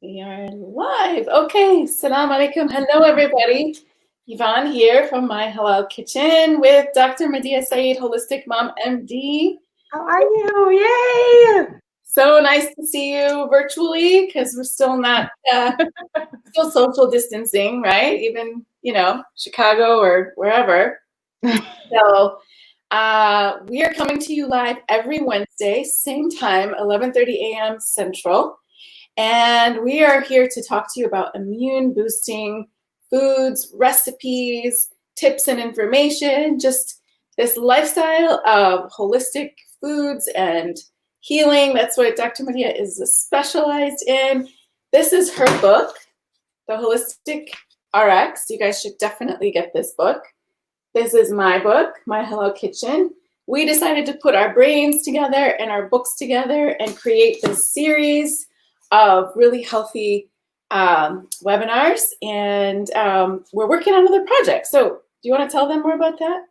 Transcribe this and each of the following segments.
We are live. Okay, salam alaikum. Hello, everybody. Yvonne here from My Halal Kitchen with Dr. Medea Saeed, Holistic Mom MD. How are you? Yay! So nice to see you virtually because we're still not, still social distancing, right? Even, Chicago or wherever. So we are coming to you live every Wednesday, same time, 11:30 a.m. Central. And we are here to talk to you about immune boosting foods, recipes, tips and information, just this lifestyle of holistic foods and healing. That's what Dr. Medea is specialized in. This is her book, The Holistic RX. You guys should definitely get this book. This is my book, My Halal Kitchen. We decided to put our brains together and our books together and create this series of really healthy webinars, and we're working on other projects. So do you want to tell them more about that?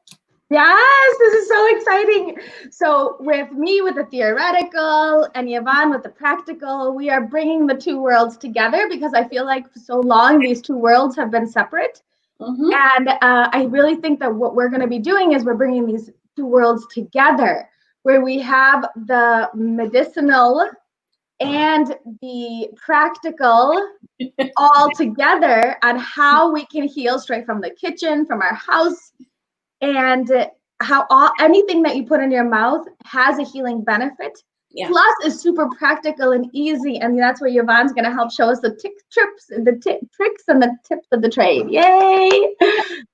Yes, this is so exciting. So with me with the theoretical and Yvonne with the practical, we are bringing the two worlds together because I feel like for so long these two worlds have been separate. Mm-hmm. And I really think that what we're going to be doing is we're bringing these two worlds together, where we have the medicinal and the practical all together on how we can heal straight from the kitchen, from our house, and how anything that you put in your mouth has a healing benefit. Yeah. Plus is super practical and easy, and that's where Yvonne's going to help show us the tricks and the tips of the trade. Yay!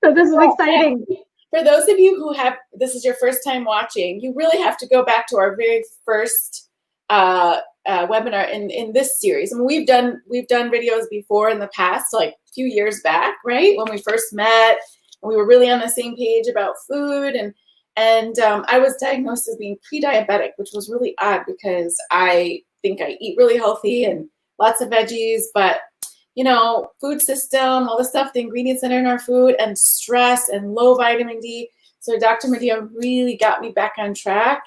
So this is exciting. For those of you who this is your first time watching, you really have to go back to our very first webinar in this series. I mean, we've done videos before in the past, like a few years back, right? When we first met, and we were really on the same page about food, and I was diagnosed as being pre-diabetic, which was really odd because I think I eat really healthy and lots of veggies, but food system, all the stuff, the ingredients that are in our food, and stress and low vitamin D. So Dr. Medea really got me back on track.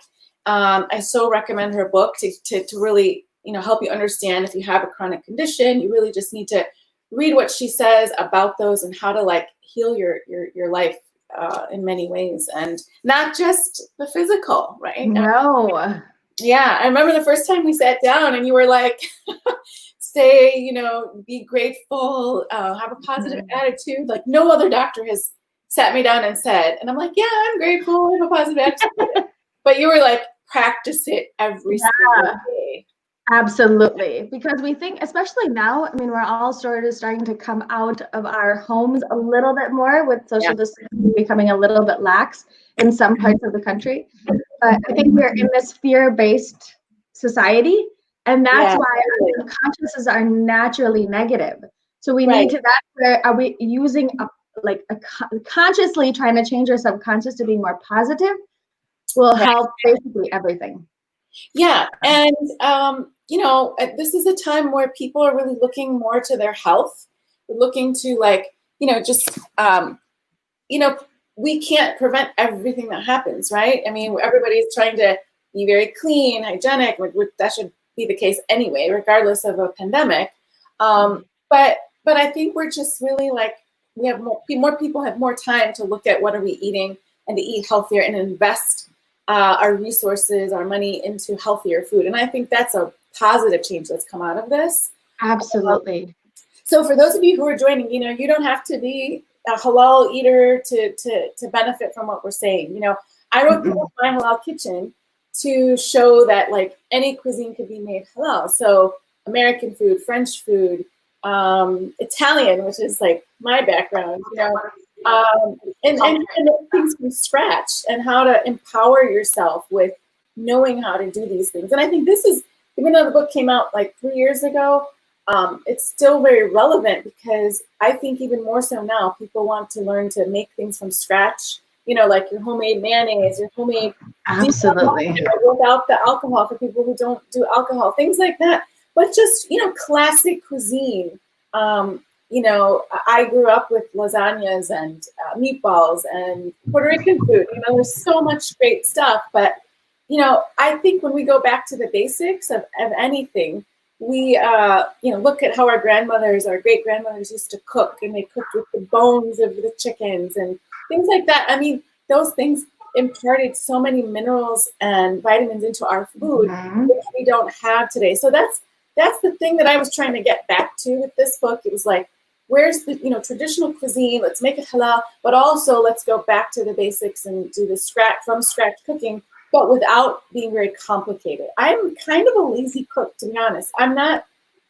I so recommend her book to really, help you understand if you have a chronic condition. You really just need to read what she says about those and how to heal your life in many ways, and not just the physical, right? No. Yeah, I remember the first time we sat down and you were like, stay, be grateful, have a positive attitude. Like no other doctor has sat me down and said, and I'm like, yeah, I'm grateful, I have a positive attitude. But you were like, practice it every single day. Absolutely. Because we think, especially now, I mean, we're all starting to come out of our homes a little bit more with social distancing becoming a little bit lax in some parts of the country. But I think we're in this fear-based society, and that's why our subconsciouses are naturally negative. So we need to, that's where are we using consciously trying to change our subconscious to be more positive will help basically everything. Yeah, and this is a time where people are really looking more to their health. We're looking to we can't prevent everything that happens, right? I mean, everybody's trying to be very clean, hygienic. That should be the case anyway, regardless of a pandemic. But I think we're just really we have more people have more time to look at what are we eating and to eat healthier and invest our resources, our money into healthier food. And I think that's a positive change that's come out of this. Absolutely. So for those of you who are joining, you don't have to be a halal eater to benefit from what we're saying. I wrote the book My Halal Kitchen to show that any cuisine could be made halal. So American food, French food, Italian, which is my background, and things from scratch, and how to empower yourself with knowing how to do these things. And I think this is, even though the book came out 3 years ago, it's still very relevant because I think even more so now, people want to learn to make things from scratch, like your homemade mayonnaise, your homemade absolutely without the alcohol for people who don't do alcohol, things like that. But just, classic cuisine. I grew up with lasagnas and meatballs and Puerto Rican food. There's so much great stuff. But, I think when we go back to the basics of anything, we look at how our grandmothers, our great grandmothers used to cook, and they cooked with the bones of the chickens and things like that. I mean, those things imparted so many minerals and vitamins into our food, which we don't have today. So that's the thing that I was trying to get back to with this book. It was like, where's the traditional cuisine? Let's make it halal, but also let's go back to the basics and do the from scratch cooking, but without being very complicated. I'm kind of a lazy cook, to be honest. I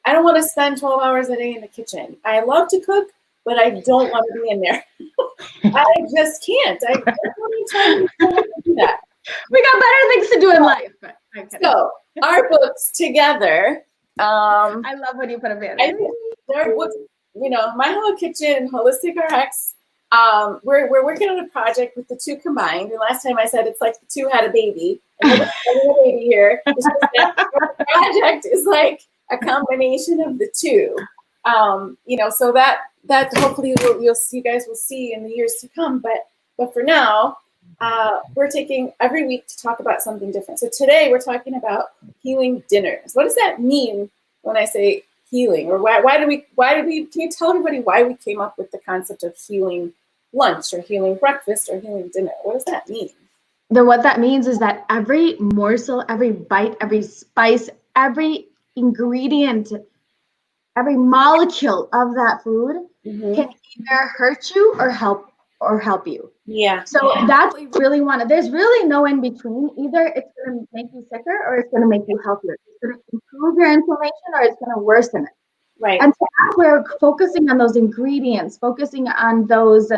don't want to spend 12 hours a day in the kitchen. I love to cook, but I don't want to be in there. I just can't. I don't have time to do that. We got better things to do in life. So our books together. I love when you put a banner. Their books, My Hello Kitchen and Holistic RX. We're working on a project with the two combined. And last time I said it's like the two had a baby. And we're having a baby here. The project is like a combination of the two. So that hopefully you guys will see in the years to come. But for now, we're taking every week to talk about something different. So today we're talking about healing dinners. What does that mean when I say healing? Or why did we, can you tell everybody why we came up with the concept of healing lunch or healing breakfast or healing dinner? What does that mean? What that means is that every morsel, every bite, every spice, every ingredient, every molecule of that food can either hurt you or help you. Yeah. So that's what we really want. There's really no in between. Either it's going to make you sicker or it's going to make you healthier. It's going to improve your inflammation or it's going to worsen it. Right. And so as we're focusing on those ingredients, focusing on those,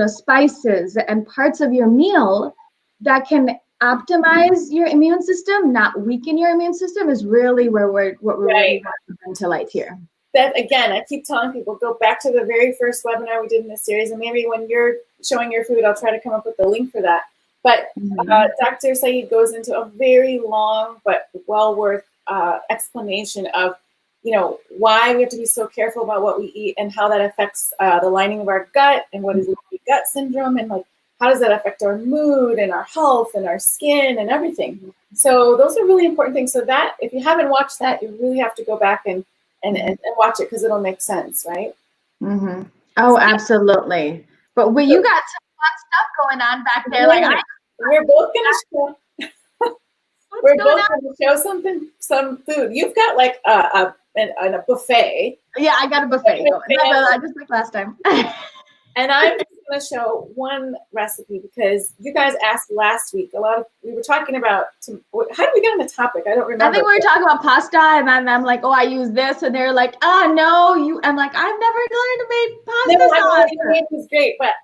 spices and parts of your meal that can optimize your immune system, not weaken your immune system, is really where we're really want to bring to light here. That again, I keep telling people, go back to the very first webinar we did in this series, and maybe when you're showing your food, I'll try to come up with the link for that. But Dr. Saeed goes into a very long but well worth explanation of why we have to be so careful about what we eat and how that affects the lining of our gut and what is leaky gut syndrome and like how does that affect our mood and our health and our skin and everything. So those are really important things. So that if you haven't watched that, you really have to go back and watch it because it'll make sense, right? Mm-hmm. Oh, absolutely. But you got some fun stuff going on back there. We're both gonna show some food. You've got like a buffet. Yeah, I got a buffet going. I just like last time. And I'm just going to show one recipe because you guys asked last week. We were talking about, how did we get on the topic? I don't remember. I think we were talking about pasta, and then I'm like, oh, I use this, and they're like, oh, no, I'm like, I've never learned to make pasta sauce. It was great, but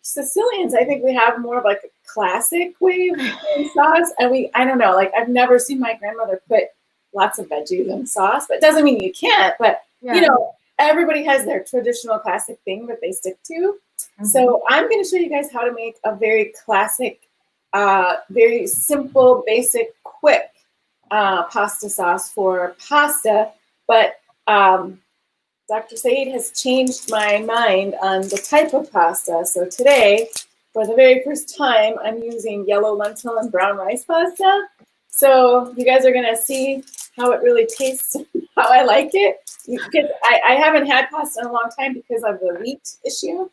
Sicilians, I think we have more of like a classic way of making sauce, and I don't know, like I've never seen my grandmother put lots of veggies in sauce, but it doesn't mean you can't, but everybody has their traditional classic thing that they stick to. Mm-hmm. So I'm going to show you guys how to make a very classic, very simple, basic, quick pasta sauce for pasta. But Dr. Saeed has changed my mind on the type of pasta. So today, for the very first time, I'm using yellow lentil and brown rice pasta. So you guys are going to see how it really tastes, how I like it. Because I haven't had pasta in a long time because of the wheat issue.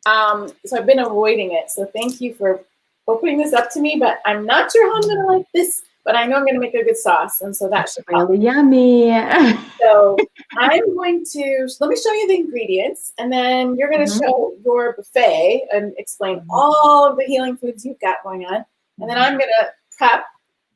So I've been avoiding it. So thank you for opening this up to me, but I'm not sure how I'm going to like this, but I know I'm going to make a good sauce. And so that should be really yummy. So I'm going to, let me show you the ingredients and then you're going to show your buffet and explain all of the healing foods you've got going on. And then I'm going to prep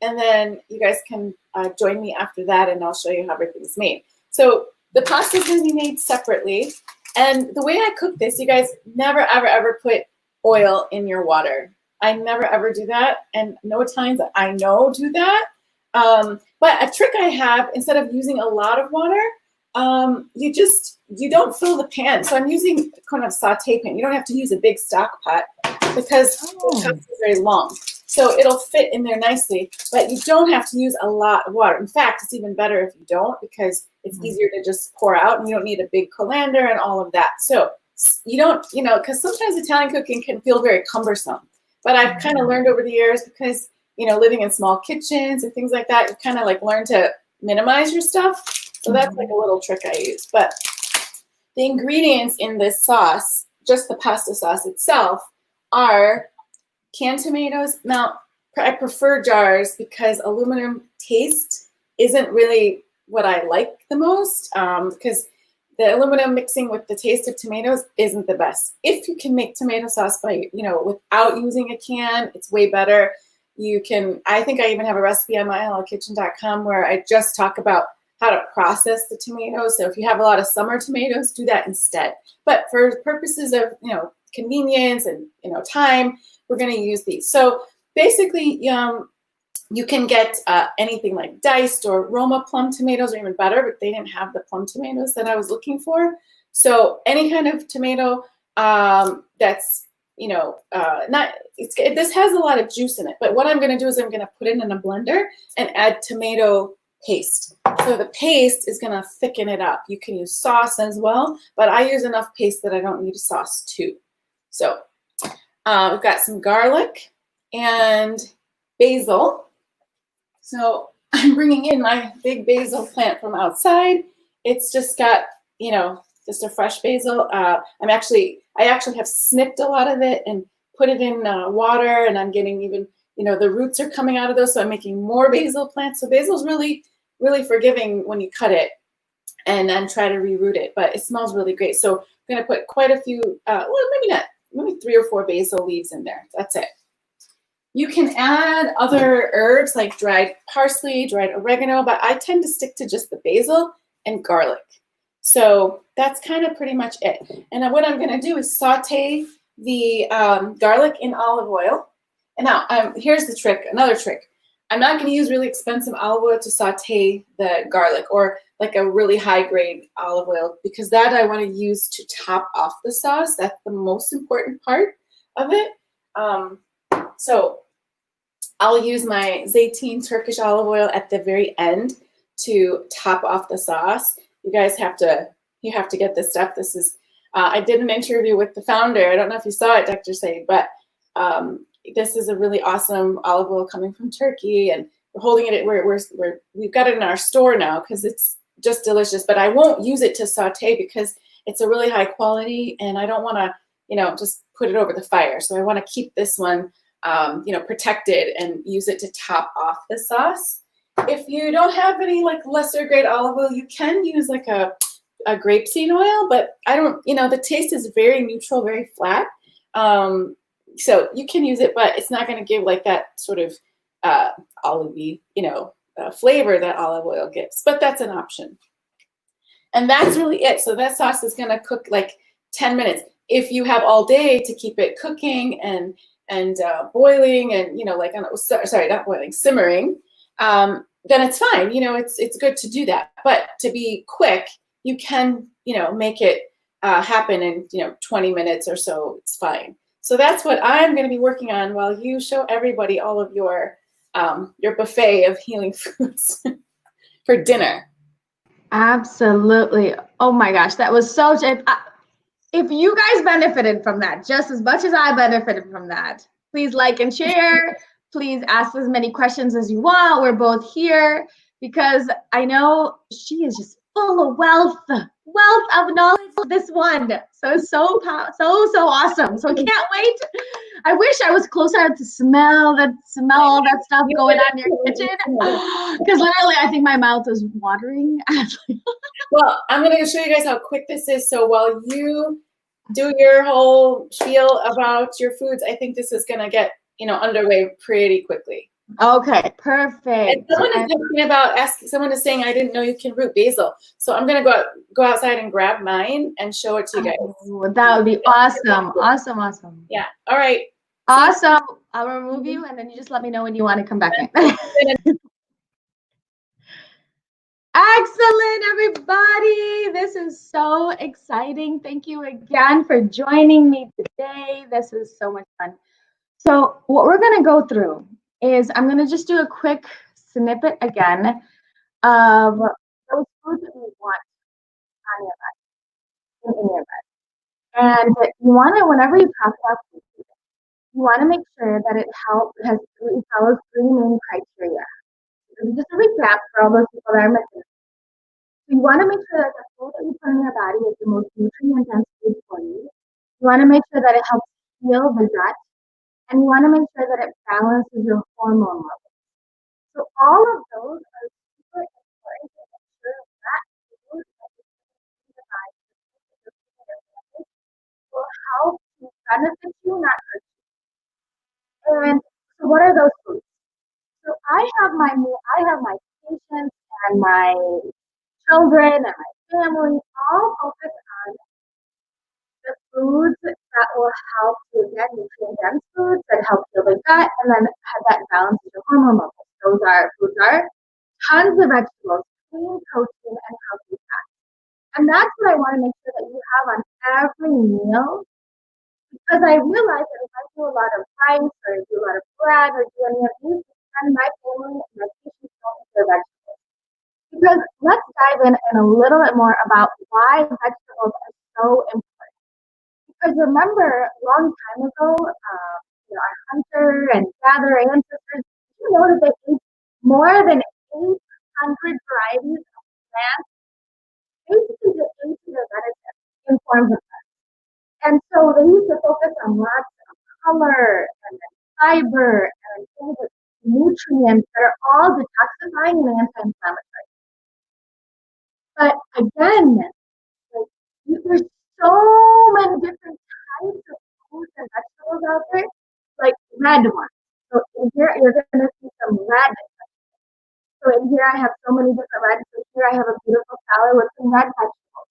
and then you guys can join me after that and I'll show you how everything's made. So the pasta is going to be made separately. And the way I cook this, you guys never, ever, ever put oil in your water. I never, ever do that. And no Italians that I know do that. But a trick I have, instead of using a lot of water, you don't fill the pan. So I'm using kind of saute pan. You don't have to use a big stock pot because the pasta is very long. So it'll fit in there nicely, but you don't have to use a lot of water. In fact, it's even better if you don't because it's easier to just pour out and you don't need a big colander and all of that. So you don't, because sometimes Italian cooking can feel very cumbersome, but I've kind of learned over the years because, living in small kitchens and things like that, you kind of like learn to minimize your stuff. So that's like a little trick I use. But the ingredients in this sauce, just the pasta sauce itself, are canned tomatoes. Now, I prefer jars because aluminum taste isn't really what I like the most, because the aluminum mixing with the taste of tomatoes isn't the best. If you can make tomato sauce by, without using a can, it's way better. You can, I think I even have a recipe on mylkitchen.com where I just talk about how to process the tomatoes. So if you have a lot of summer tomatoes, do that instead. But for purposes of, convenience and, time, we're going to use these. So basically, you can get anything like diced or Roma plum tomatoes are even better, but they didn't have the plum tomatoes that I was looking for. So any kind of tomato that's, this has a lot of juice in it. But what I'm going to do is I'm going to put it in a blender and add tomato paste. So the paste is going to thicken it up. You can use sauce as well, but I use enough paste that I don't need a sauce too. So we've got some garlic and basil. So I'm bringing in my big basil plant from outside. It's just got, just a fresh basil. I actually have snipped a lot of it and put it in water, and I'm getting even, the roots are coming out of those, so I'm making more basil plants. So basil's really, really forgiving when you cut it and then try to reroot it, but it smells really great. So I'm going to put quite a few, maybe 3 or 4 basil leaves in there. That's it. You can add other herbs like dried parsley, dried oregano, but I tend to stick to just the basil and garlic. So that's kind of pretty much it. And what I'm going to do is saute the garlic in olive oil. And now here's the trick, another trick. I'm not going to use really expensive olive oil to saute the garlic, or like a really high grade olive oil, because that I want to use to top off the sauce. That's the most important part of it. So I'll use my Zeytin Turkish olive oil at the very end to top off the sauce. You guys have to get this stuff. This is, I did an interview with the founder. I don't know if you saw it, Dr. Said, but this is a really awesome olive oil coming from Turkey, and we're holding it. We've got it in our store now because it's just delicious. But I won't use it to saute because it's a really high quality, and I don't want to, just put it over the fire. So I want to keep this one, protected and use it to top off the sauce. If you don't have any like lesser grade olive oil, you can use like a grapeseed oil, but I don't, the taste is very neutral, very flat. So you can use it, but it's not going to give like that sort of olivey, flavor that olive oil gives, but that's an option. And that's really it. So that sauce is going to cook like 10 minutes. If you have all day to keep it cooking and boiling and, not boiling, simmering, then it's fine. It's good to do that. But to be quick, you can, make it happen in, 20 minutes or so. It's fine. So that's what I'm going to be working on while you show everybody all of your buffet of healing foods for dinner. Absolutely. Oh my gosh, that was so. If you guys benefited from that just as much as I benefited from that, please like and share. Please ask as many questions as you want. We're both here because I know she is just full of wealth of knowledge. This one, so awesome. So I can't wait. I wish I was closer to smell all that stuff going on in your kitchen, because literally I think my mouth is watering. Well, I'm going to show you guys how quick this is. So while you do your whole spiel about your foods, I think this is going to get underway pretty quickly. Okay, perfect. And someone is saying, I didn't know you can root basil. So I'm going to go outside and grab mine and show it to you guys. Oh, that would be awesome. Awesome. Yeah. All right. Awesome. I'll remove you, and then you just let me know when you want to come back in. Excellent, everybody. This is so exciting. Thank you again for joining me today. This is so much fun. So what we're going to go through is I'm going to just do a quick snippet again of those foods that you want on your diet, in your diet. And you want to, whenever you talk about food, you want to make sure that it follows 3 main criteria. just a recap for all those people that are missing. So you want to make sure that the food that you put in your body is the most nutrient-dense food for you. You want to make sure that it helps heal the gut, and you want to make sure that it balances your hormone levels. So all of those are super important to make sure that food that you put in the body will help to benefit you, not hurt you. And so what are those foods? So I have my patients and my children and my family all focus on the foods that will help to, again, nutrient-dense foods that help heal the gut and then have that balance with your hormone levels. Those foods are tons of vegetables, clean protein, and healthy fats. And that's what I want to make sure that you have on every meal, because I realize that if I do a lot of rice or do a lot of bread or do any of these, then my family and my patients don't eat their vegetables. Because let's dive in a little bit more about why vegetables are so important. Because remember, a long time ago, our hunter and gatherer ancestors, you know that they ate more than 800 varieties of plants, basically just ate their medicine in forms of plants. And so they used to focus on lots of color and fiber and things like nutrients that are all detoxifying and anti-inflammatory. But again, there's so many different types of fruits and vegetables out there, like red ones. So in here, you're going to see some red. So in here, I have so many different reds. So here, I have a beautiful salad with some red vegetables.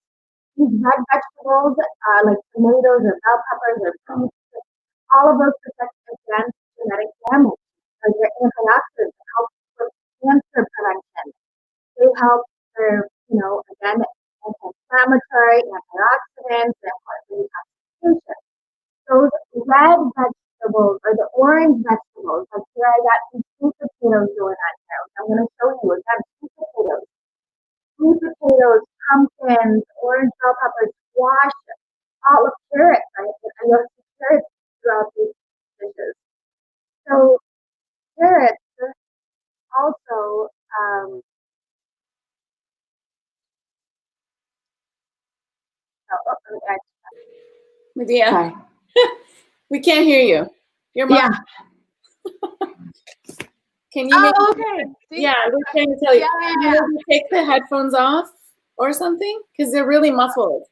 These red vegetables, like tomatoes or bell peppers or beets, all of those protect against genetic damage. They're antioxidants that help with cancer prevention. They help for, again, anti-inflammatory, antioxidants, and detoxification. Those red vegetables or the orange vegetables, like here I got some sweet potatoes going on here. I'm going to show you again, sweet potatoes, pumpkins, orange bell peppers, squash, all of carrots, right? I love carrots throughout these dishes. So carrots also, Medea, we can't hear you. Your mom. Yeah. Can you? Okay. See? Yeah, we're trying to tell you. Yeah. You take the headphones off or something because they're really muffled.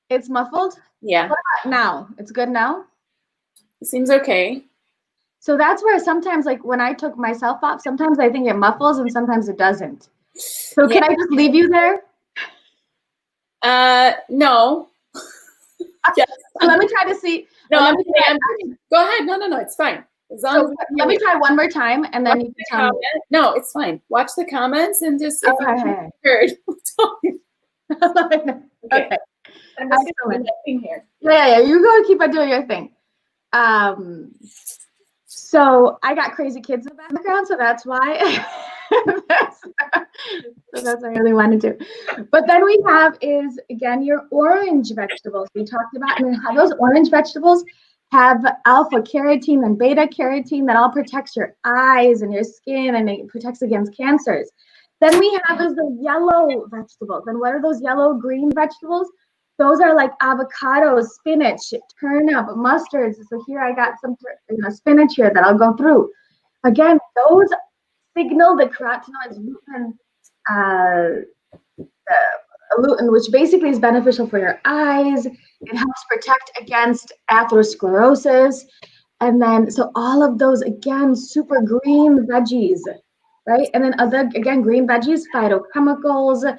It's muffled? Yeah. What about now? It's good now? It seems okay. So that's where sometimes, like when I took myself off, sometimes I think it muffles and sometimes it doesn't. So can I just leave you there? No. Yes. So let me try to see. No, go ahead. No, it's fine. So let me try one more time and then you can tell me. No, it's fine. Watch the comments and just if okay. you heard. Okay. I'm just doing my thing here. Yeah. You go keep on doing your thing. So I got crazy kids in the background, so that's why. So that's what I really wanted to. But then we have is, again, your orange vegetables we talked about. And how those orange vegetables have alpha carotene and beta carotene that all protects your eyes and your skin, and it protects against cancers. Then we have is the yellow vegetables. And what are those yellow green vegetables? Those are like avocados, spinach, turnip, mustards. So here I got some spinach here that I'll go through. Again, those signal the carotenoids lutein, which basically is beneficial for your eyes. It helps protect against atherosclerosis. And then, so all of those, again, super green veggies, right? And then again, green veggies, phytochemicals,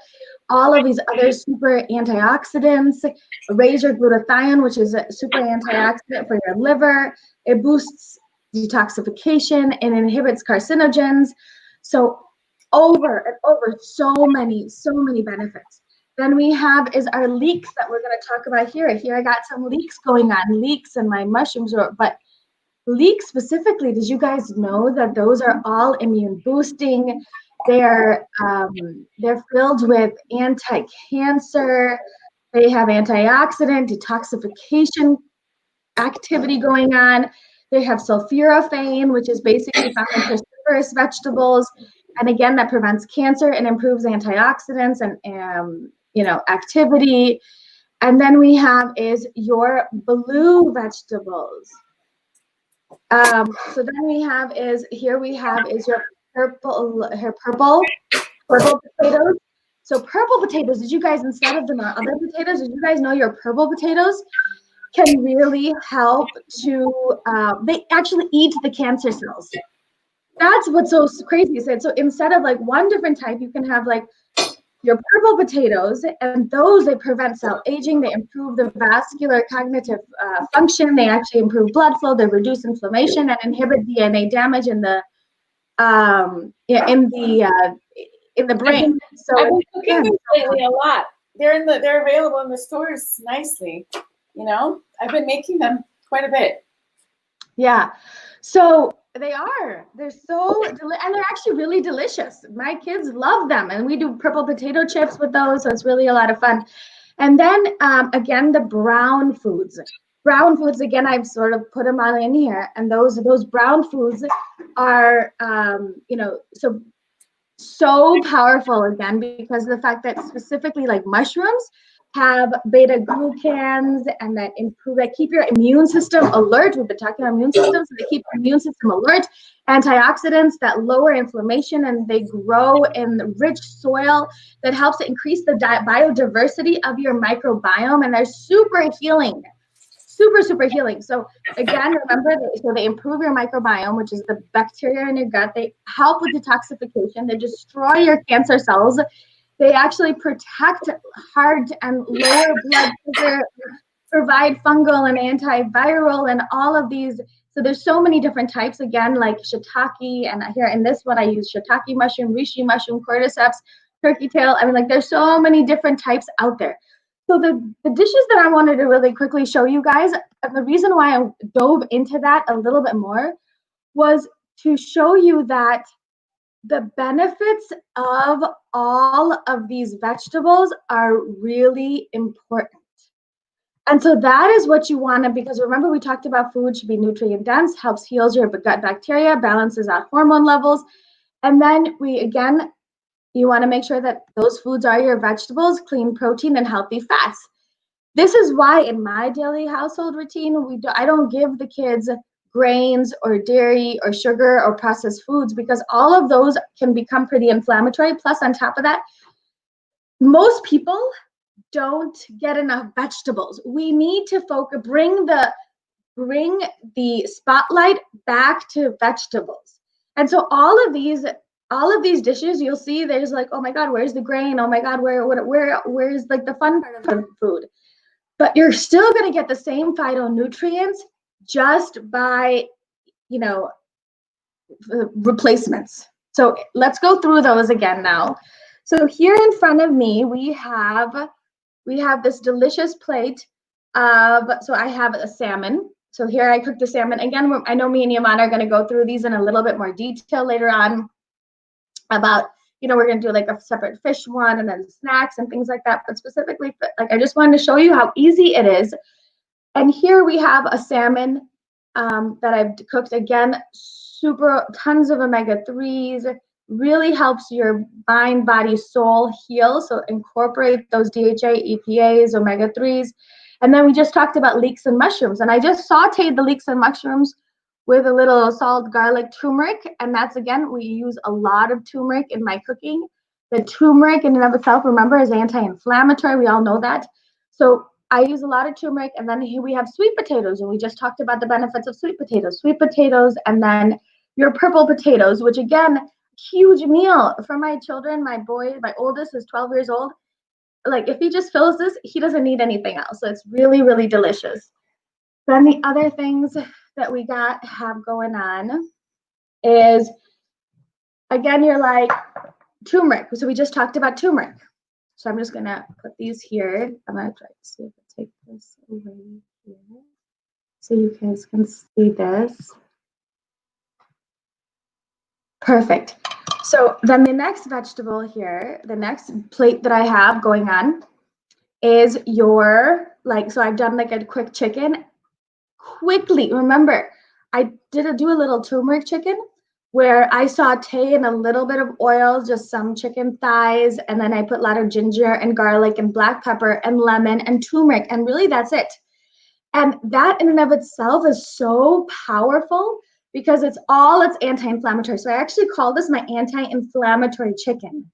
all of these other super antioxidants, raise your glutathione, which is a super antioxidant for your liver. It boosts detoxification and inhibits carcinogens. So over and over, so many benefits. Then we have is our leeks that we're going to talk about here. Here I got some leeks going on, leeks and my mushrooms, but leeks specifically, did you guys know that those are all immune boosting? They're filled with anti-cancer. They have antioxidant detoxification activity going on. They have sulforaphane, which is basically found in cruciferous vegetables. And again, that prevents cancer and improves antioxidants and activity. And then we have is your blue vegetables. So then we have is your purple potatoes. So purple potatoes, did you guys, instead of the other potatoes, did you guys know your purple potatoes can really help to, they actually eat the cancer cells. That's what's so crazy. So instead of like one different type, you can have like your purple potatoes, and those, they prevent cell aging, they improve the vascular cognitive function, they actually improve blood flow, they reduce inflammation and inhibit DNA damage in the brain. So I've been cooking these lately a lot. They're available in the stores nicely. I've been making them quite a bit. Yeah, so they're so and they're actually really delicious. My kids love them, and we do purple potato chips with those, so it's really a lot of fun. And then again, the brown foods, again, I've sort of put them all in here, and those brown foods are so powerful, again, because of the fact that specifically like mushrooms have beta glucans, and that keep your immune system alert. We've been talking about immune system, so they keep your immune system alert. Antioxidants that lower inflammation, and they grow in rich soil that helps to increase the biodiversity of your microbiome, and they're super healing. Super healing. So again, remember, so they improve your microbiome, which is the bacteria in your gut. They help with detoxification. They destroy your cancer cells. They actually protect heart and lower blood sugar, provide fungal and antiviral, and all of these. So there's so many different types, again, like shiitake, and here in this one I use shiitake mushroom, reishi mushroom, cordyceps, turkey tail. I mean, like, there's so many different types out there. So the dishes that I wanted to really quickly show you guys, and the reason why I dove into that a little bit more was to show you that the benefits of all of these vegetables are really important. And so that is what you want to, because remember, we talked about food should be nutrient dense, helps heals your gut bacteria, balances out hormone levels. And then you want to make sure that those foods are your vegetables, clean protein, and healthy fats. This is why in my daily household routine, I don't give the kids grains or dairy or sugar or processed foods, because all of those can become pretty inflammatory. Plus, on top of that, most people don't get enough vegetables. We need to bring the spotlight back to vegetables. And so all of these dishes, you'll see there's like, oh my God, where's the grain? Oh my God, where's like the fun part of the food? But you're still going to get the same phytonutrients just by, replacements. So let's go through those again now. So here in front of me, we have this delicious plate so I have a salmon. So here I cooked the salmon. Again, I know me and Yaman are going to go through these in a little bit more detail later on about, we're going to do like a separate fish one and then snacks and things like that. But specifically, like, I just wanted to show you how easy it is. And here we have a salmon that I've cooked. Again, tons of omega-3s, really helps your mind, body, soul heal. So incorporate those DHA, EPAs, omega-3s. And then we just talked about leeks and mushrooms. And I just sauteed the leeks and mushrooms with a little salt, garlic, turmeric. And that's, again, we use a lot of turmeric in my cooking. The turmeric in and of itself, remember, is anti-inflammatory. We all know that. So I use a lot of turmeric. And then here we have sweet potatoes. And we just talked about the benefits of sweet potatoes. Sweet potatoes, and your purple potatoes, which, again, huge meal for my children. My oldest is 12 years old. Like, if he just fills this, he doesn't need anything else. So it's really, really delicious. Then the other things that we have going on is, again, you're like turmeric. So we just talked about turmeric. So I'm just gonna put these here. I'm gonna try to see if I take this away here so you guys can see this. Perfect. So then the next vegetable here, the next plate that I have going on is so I've done like a quick chicken. Quickly, remember, I did do a little turmeric chicken, where I saute in a little bit of oil, just some chicken thighs, and then I put a lot of ginger and garlic and black pepper and lemon and turmeric, and really that's it. And that in and of itself is so powerful because it's anti-inflammatory. So I actually call this my anti-inflammatory chicken.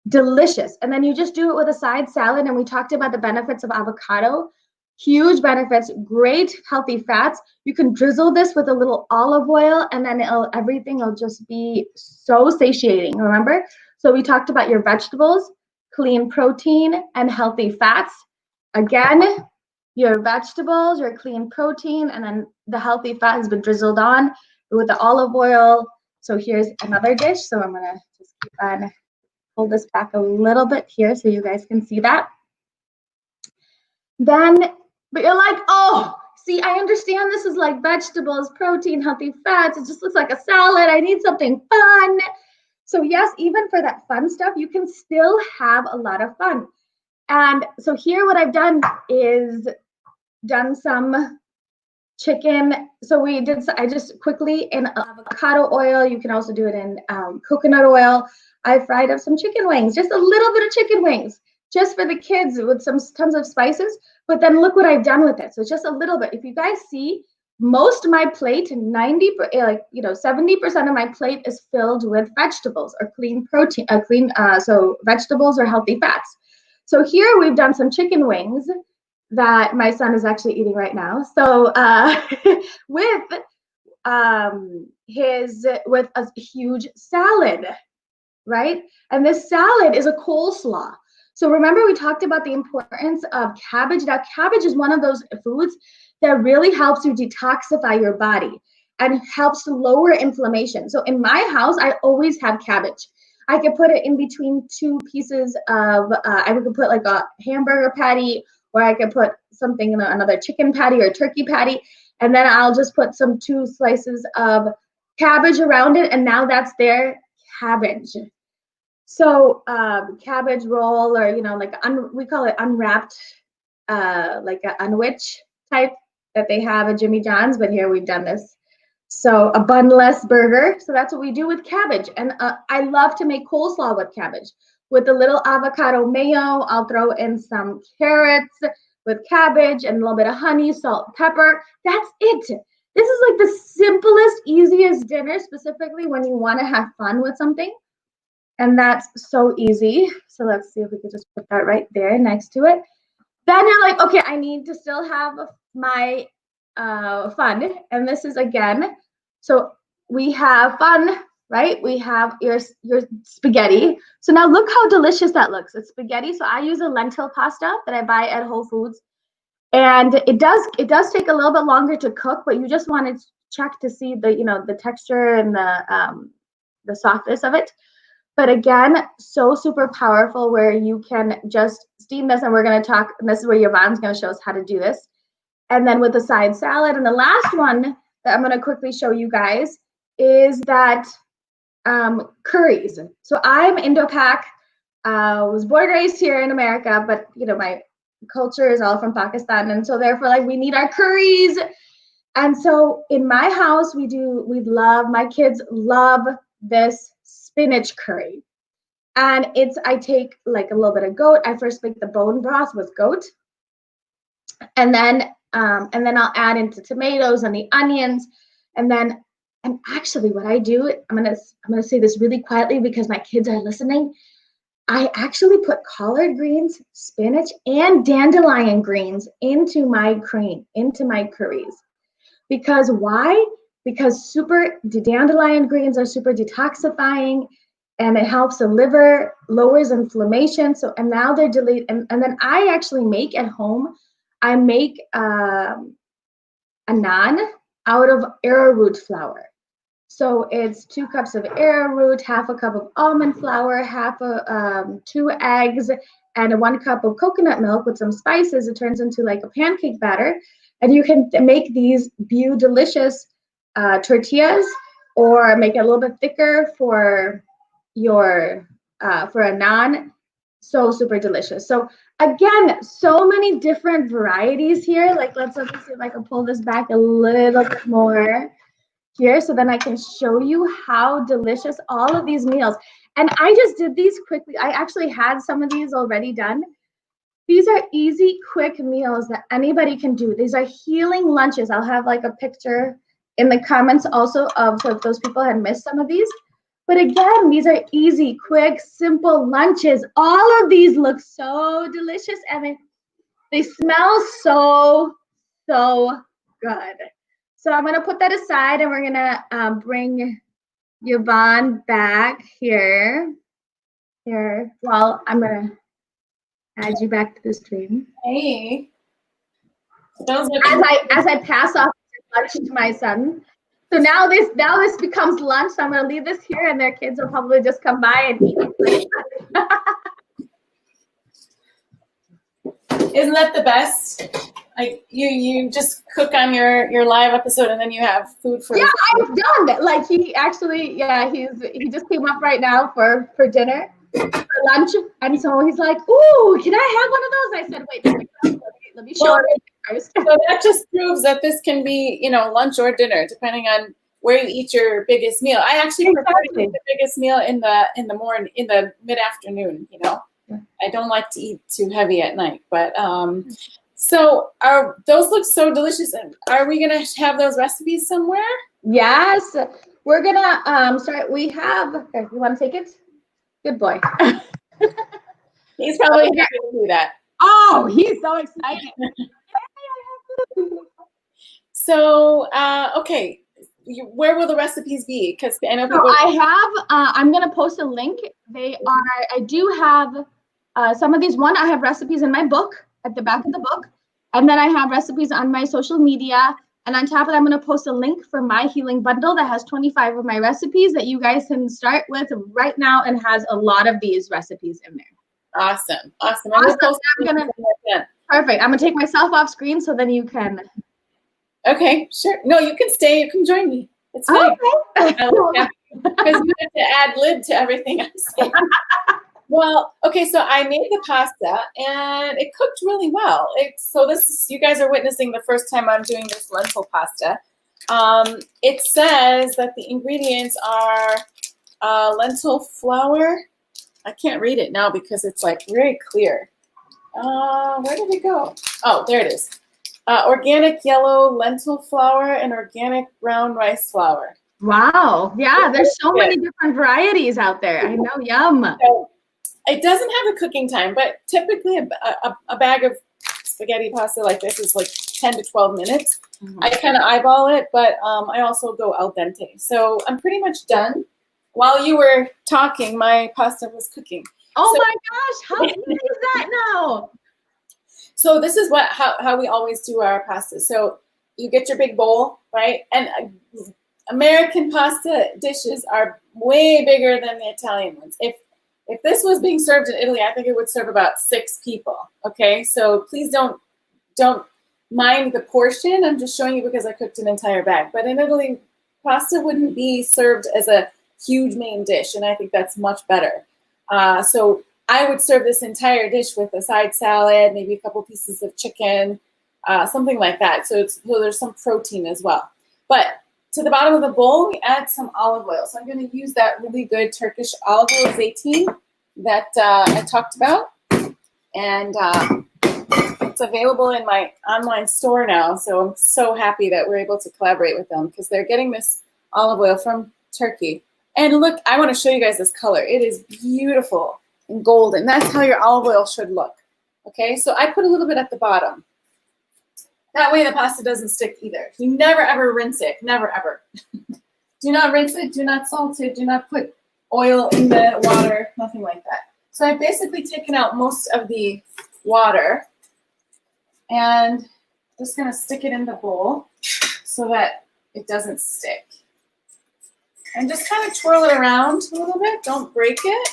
Delicious. And then you just do it with a side salad, and we talked about the benefits of avocado. Huge benefits, great healthy fats. You can drizzle this with a little olive oil, and then everything will just be so satiating, remember? So we talked about your vegetables, clean protein, and healthy fats. Again, your vegetables, your clean protein, and then the healthy fat has been drizzled on with the olive oil. So here's another dish. So I'm gonna just keep on, pull this back a little bit here so you guys can see that. Then, but you're like, oh, see, I understand this is like vegetables, protein, healthy fats. It just looks like a salad. I need something fun. So yes, even for that fun stuff, you can still have a lot of fun. And so here what I've done is done some chicken. So I just quickly in avocado oil. You can also do it in coconut oil. I fried up some chicken wings, just a little bit of chicken wings, just for the kids with some tons of spices. But then look what I've done with it. So just a little bit. If you guys see, most of my plate, 70% of my plate is filled with vegetables or clean protein, so vegetables or healthy fats. So here we've done some chicken wings that my son is actually eating right now. So with a huge salad, right? And this salad is a coleslaw. So remember we talked about the importance of cabbage. Now cabbage is one of those foods that really helps you detoxify your body and helps to lower inflammation. So in my house, I always have cabbage. I could put it in between two pieces of, I could put like a hamburger patty, or I could put something in another chicken patty or turkey patty, and then I'll just put some 2 slices of cabbage around it, and now that's their cabbage. So cabbage roll, or like we call it unwrapped, like an unwich type that they have at Jimmy John's, but here we've done this. So a bunless burger. So that's what we do with cabbage. And I love to make coleslaw with cabbage. With a little avocado mayo, I'll throw in some carrots with cabbage and a little bit of honey, salt, pepper. That's it. This is like the simplest, easiest dinner, specifically when you want to have fun with something. And that's so easy. So let's see if we could just put that right there next to it. Then you're like, okay, I need to still have my fun. And this is again, so we have fun, right? We have your spaghetti. So now look how delicious that looks. It's spaghetti. So I use a lentil pasta that I buy at Whole Foods. And it does take a little bit longer to cook, but you just want to check to see the texture and the softness of it. But again, so super powerful, where you can just steam this, and we're going to talk, and this is where Yvonne's going to show us how to do this. And then with the side salad. And the last one that I'm going to quickly show you guys is that curries. So I'm Indo-Pak, was born and raised here in America, but my culture is all from Pakistan. And so therefore, like, we need our curries. And so in my house, my kids love this spinach curry. And I take like a little bit of goat. I first make the bone broth with goat. And then I'll add into tomatoes and the onions. And actually what I do, I'm gonna say this really quietly because my kids are listening. I actually put collard greens, spinach, and dandelion greens into my curries. Because why? Because the dandelion greens are super detoxifying, and it helps the liver, lowers inflammation. So, and now they're deleted. And then I actually make at home, I make a naan out of arrowroot flour. So it's 2 cups of arrowroot, half a cup of almond flour, 2 eggs, and 1 cup of coconut milk with some spices. It turns into like a pancake batter. And you can make these delicious tortillas, or make it a little bit thicker for a naan. So super delicious. So again, so many different varieties here. Like, let's see if I can pull this back a little bit more. here so then I can show you how delicious all of these meals. And I just did these quickly. I actually had some of these already done. These are easy, quick meals that anybody can do. These are healing lunches. I'll have like a picture in the comments also of, so if those people had missed some of these. But again, these are easy, quick, simple lunches. All of these look so delicious and they smell so, so good. So I'm gonna put that aside and we're gonna bring Yvonne back here. Well, I'm gonna add you back to the stream. Hey. As I pass off lunch to my son. So now this becomes lunch. So I'm gonna leave this here, and their kids will probably just come by and eat it. Isn't that the best? Like you just cook on your live episode, and then you have food for. Yeah, I've done. Like he actually, he just came up right now for dinner, for lunch, and so he's like, "Ooh, can I have one of those?" I said, "Wait, let me show you first." So that just proves that this can be, lunch or dinner, depending on where you eat your biggest meal. I actually prefer to eat the biggest meal in the morning, in the mid-afternoon. I don't like to eat too heavy at night, but so those look so delicious. And are we gonna have those recipes somewhere? Yes, we're gonna start. We have. Okay, you want to take it? Good boy. He's probably happy to do that. Oh, he's so excited. So, okay, where will the recipes be? Because I know people. So I have. I'm gonna post a link. I do have some of these. One, I have recipes in my book at the back of the book, and then I have recipes on my social media. And on top of that, I'm gonna post a link for my healing bundle that has 25 of my recipes that you guys can start with right now, and has a lot of these recipes in there. Awesome. Perfect. I'm gonna take myself off screen so then you can. Okay, sure. No, you can stay. You can join me. It's fine. Okay. Because you have to add lib to everything I'm saying. Well, okay, so I made the pasta and it cooked really well. You guys are witnessing the first time I'm doing this lentil pasta. It says that the ingredients are lentil flour. I can't read it now because it's like very clear. Where did it go? Oh, there it is. Organic yellow lentil flour and organic brown rice flour. Wow. Yeah, there's so many different varieties out there. I know, yum. So it doesn't have a cooking time, but typically a bag of spaghetti pasta like this is like 10 to 12 minutes. Mm-hmm. I kind of eyeball it, but I also go al dente. So I'm pretty much done. While you were talking, my pasta was cooking. Oh my gosh, how easy is that now? So this is how we always do our pasta. So you get your big bowl, right? And American pasta dishes are way bigger than the Italian ones. If this was being served in Italy, I think it would serve about 6 people. Okay, so please don't mind the portion. I'm just showing you because I cooked an entire bag. But in Italy, pasta wouldn't be served as a huge main dish, and I think that's much better. So I would serve this entire dish with a side salad, maybe a couple pieces of chicken, something like that. So there's some protein as well. But to the bottom of the bowl, we add some olive oil. So I'm going to use that really good Turkish olive oil zeytin that I talked about. And it's available in my online store now. So I'm so happy that we're able to collaborate with them because they're getting this olive oil from Turkey. And look, I want to show you guys this color. It is beautiful and golden. That's how your olive oil should look. Okay, so I put a little bit at the bottom. That way the pasta doesn't stick either. You never ever rinse it. Never ever. Do not rinse it. Do not salt it. Do not put oil in the water. Nothing like that. So I've basically taken out most of the water and just going to stick it in the bowl so that it doesn't stick. And just kind of twirl it around a little bit. Don't break it.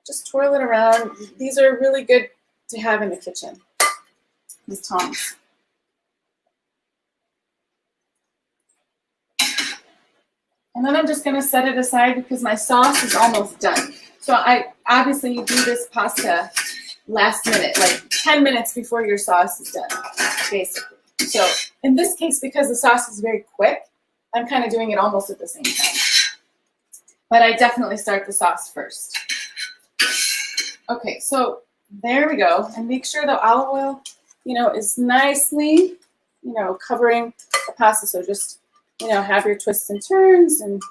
Just twirl it around. These are really good to have in the kitchen, these tongs. And then I'm just going to set it aside because my sauce is almost done. So obviously you do this pasta last minute, like 10 minutes before your sauce is done, basically. So in this case, because the sauce is very quick, I'm kind of doing it almost at the same time. But I definitely start the sauce first. Okay, so there we go. And make sure the olive oil, is nicely, covering the pasta. So just, have your twists and turns and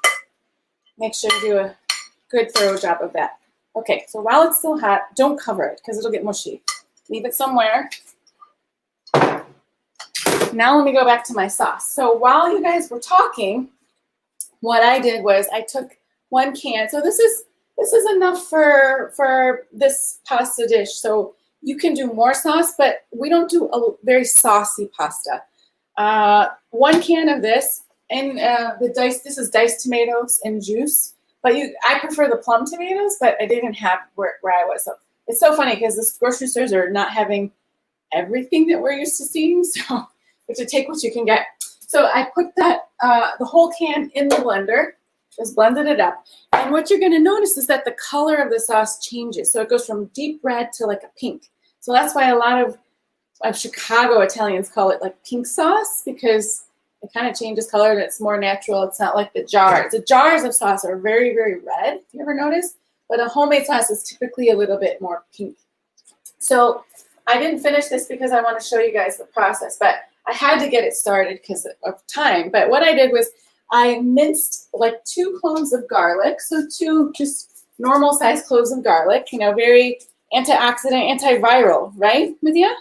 make sure you do a good thorough job of that. Okay, so while it's still hot, don't cover it because it'll get mushy. Leave it somewhere. Now let me go back to my sauce. So while you guys were talking, what I did was I took 1 can. So this is enough for this pasta dish. So you can do more sauce, but we don't do a very saucy pasta. 1 can of this, and this is diced tomatoes and juice. But I prefer the plum tomatoes, but I didn't have where I was. So it's so funny because the grocery stores are not having everything that we're used to seeing. So you have to take what you can get. So I put that the whole can in the blender, just blended it up. And what you're going to notice is that the color of the sauce changes. So it goes from deep red to like a pink. So that's why a lot of Chicago Italians call it like pink sauce, because it kind of changes color and it's more natural. It's not like the jars. The jars of sauce are very, very red, if you ever notice. But a homemade sauce is typically a little bit more pink. So I didn't finish this because I want to show you guys the process, but I had to get it started because of time. But what I did was I minced like 2 cloves of garlic. So 2 just normal sized cloves of garlic, very antioxidant, antiviral, right, Medea?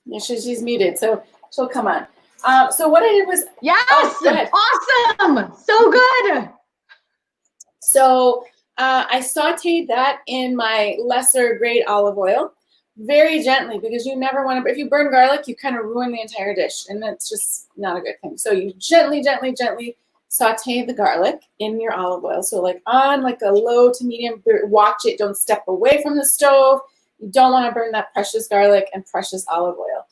Yeah, she's muted, so she'll come on. So what I did was... Yes! Oh, awesome! So good! So I sauteed that in my lesser grade olive oil very gently, because you never want to... If you burn garlic, you kind of ruin the entire dish, and that's just not a good thing. So you gently, gently, gently saute the garlic in your olive oil. So like on like a low to medium, watch it. Don't step away from the stove. You don't want to burn that precious garlic and precious olive oil.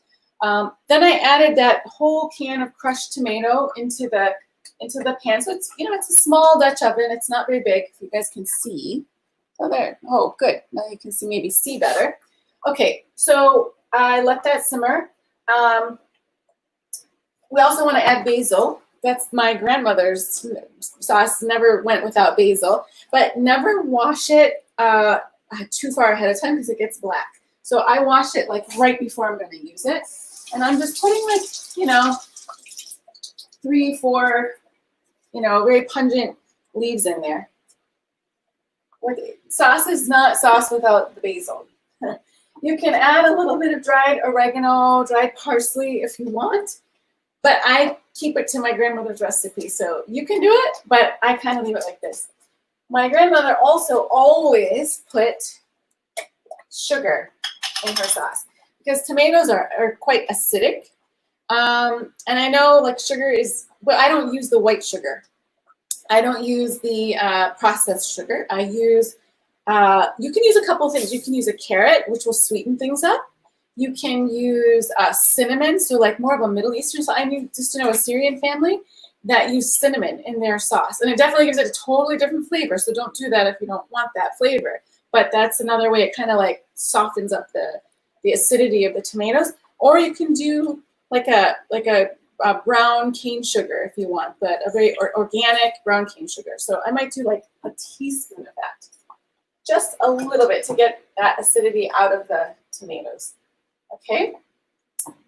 Then I added that whole can of crushed tomato into the pan. So it's it's a small Dutch oven. It's not very big, if you guys can see. Oh, there. Oh, good. Now you can see better. Okay, so I let that simmer. We also want to add basil. That's my grandmother's sauce. Never went without basil, but never wash it too far ahead of time because it gets black. So I wash it like right before I'm going to use it. And I'm just putting like, 3, 4, very pungent leaves in there. Sauce is not sauce without the basil. You can add a little bit of dried oregano, dried parsley if you want, but I keep it to my grandmother's recipe. So you can do it, but I kind of leave it like this. My grandmother also always put sugar in her sauce because tomatoes are quite acidic. And I know like sugar is, but I don't use the white sugar. I don't use the processed sugar. I use, you can use a couple things. You can use a carrot, which will sweeten things up. You can use cinnamon, so like more of a Middle Eastern, so I mean, just a Syrian family that use cinnamon in their sauce. And it definitely gives it a totally different flavor, so don't do that if you don't want that flavor. But that's another way it kind of like softens up the acidity of the tomatoes. Or you can do like a brown cane sugar if you want, but a very organic brown cane sugar. So I might do like a teaspoon of that. Just a little bit to get that acidity out of the tomatoes. Okay.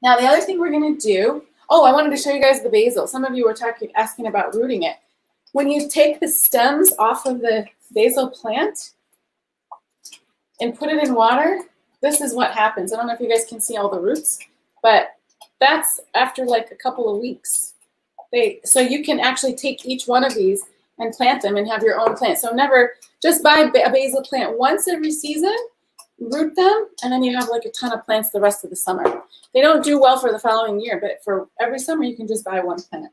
Now the other thing we're going to do, I wanted to show you guys the basil. Some of you were asking about rooting it. When you take the stems off of the basil plant and put it in water, this is what happens. I don't know if you guys can see all the roots, but that's after like a couple of weeks. So you can actually take each one of these and plant them and have your own plant. So never just buy a basil plant once every season, root them, and then you have like a ton of plants the rest of the summer. They don't do well for the following year, but for every summer you can just buy one plant.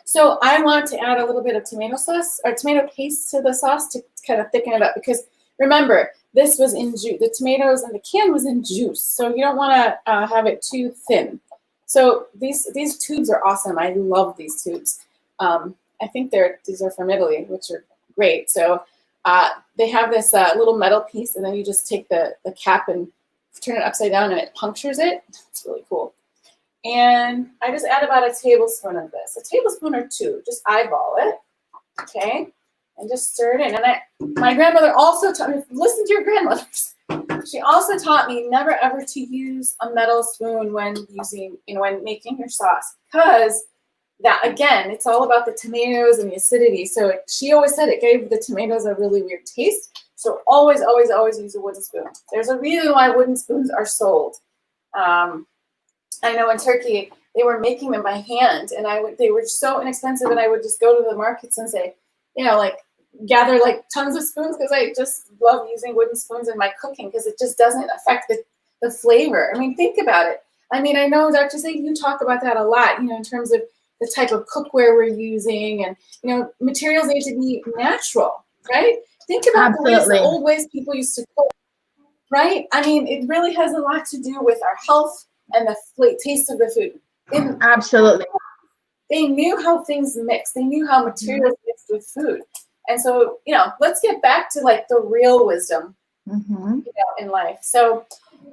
So I want to add a little bit of tomato sauce or tomato paste to the sauce to kind of thicken it up, because remember, this was in juice. The tomatoes in the can was in juice, so you don't want to have it too thin. So these tubes are awesome. I love these tubes. I think these are from Italy, which are great. So they have this little metal piece, and then you just take the cap and turn it upside down, and it punctures it. It's really cool. And I just add about a tablespoon of this, a tablespoon or two, just eyeball it, okay? And just stir it in. And my grandmother also taught me, listen to your grandmothers. She also taught me never ever to use a metal spoon when using, when making your sauce, because that, again, it's all about the tomatoes and the acidity. So she always said it gave the tomatoes a really weird taste. So always, always, always use a wooden spoon. There's a reason why wooden spoons are sold. I know in Turkey, they were making them by hand, and they were so inexpensive, and I would just go to the markets and say, like, gather like tons of spoons, because I just love using wooden spoons in my cooking, because it just doesn't affect the flavor. I mean, think about it. I mean, I know, Dr. Zay, you talk about that a lot, in terms of the type of cookware we're using, and, materials need to be natural, right? Think about the old ways people used to cook, right? I mean, it really has a lot to do with our health and the taste of the food. Absolutely. They knew how things mixed. They knew how materials mixed with food. And so, let's get back to like the real wisdom, in life. So,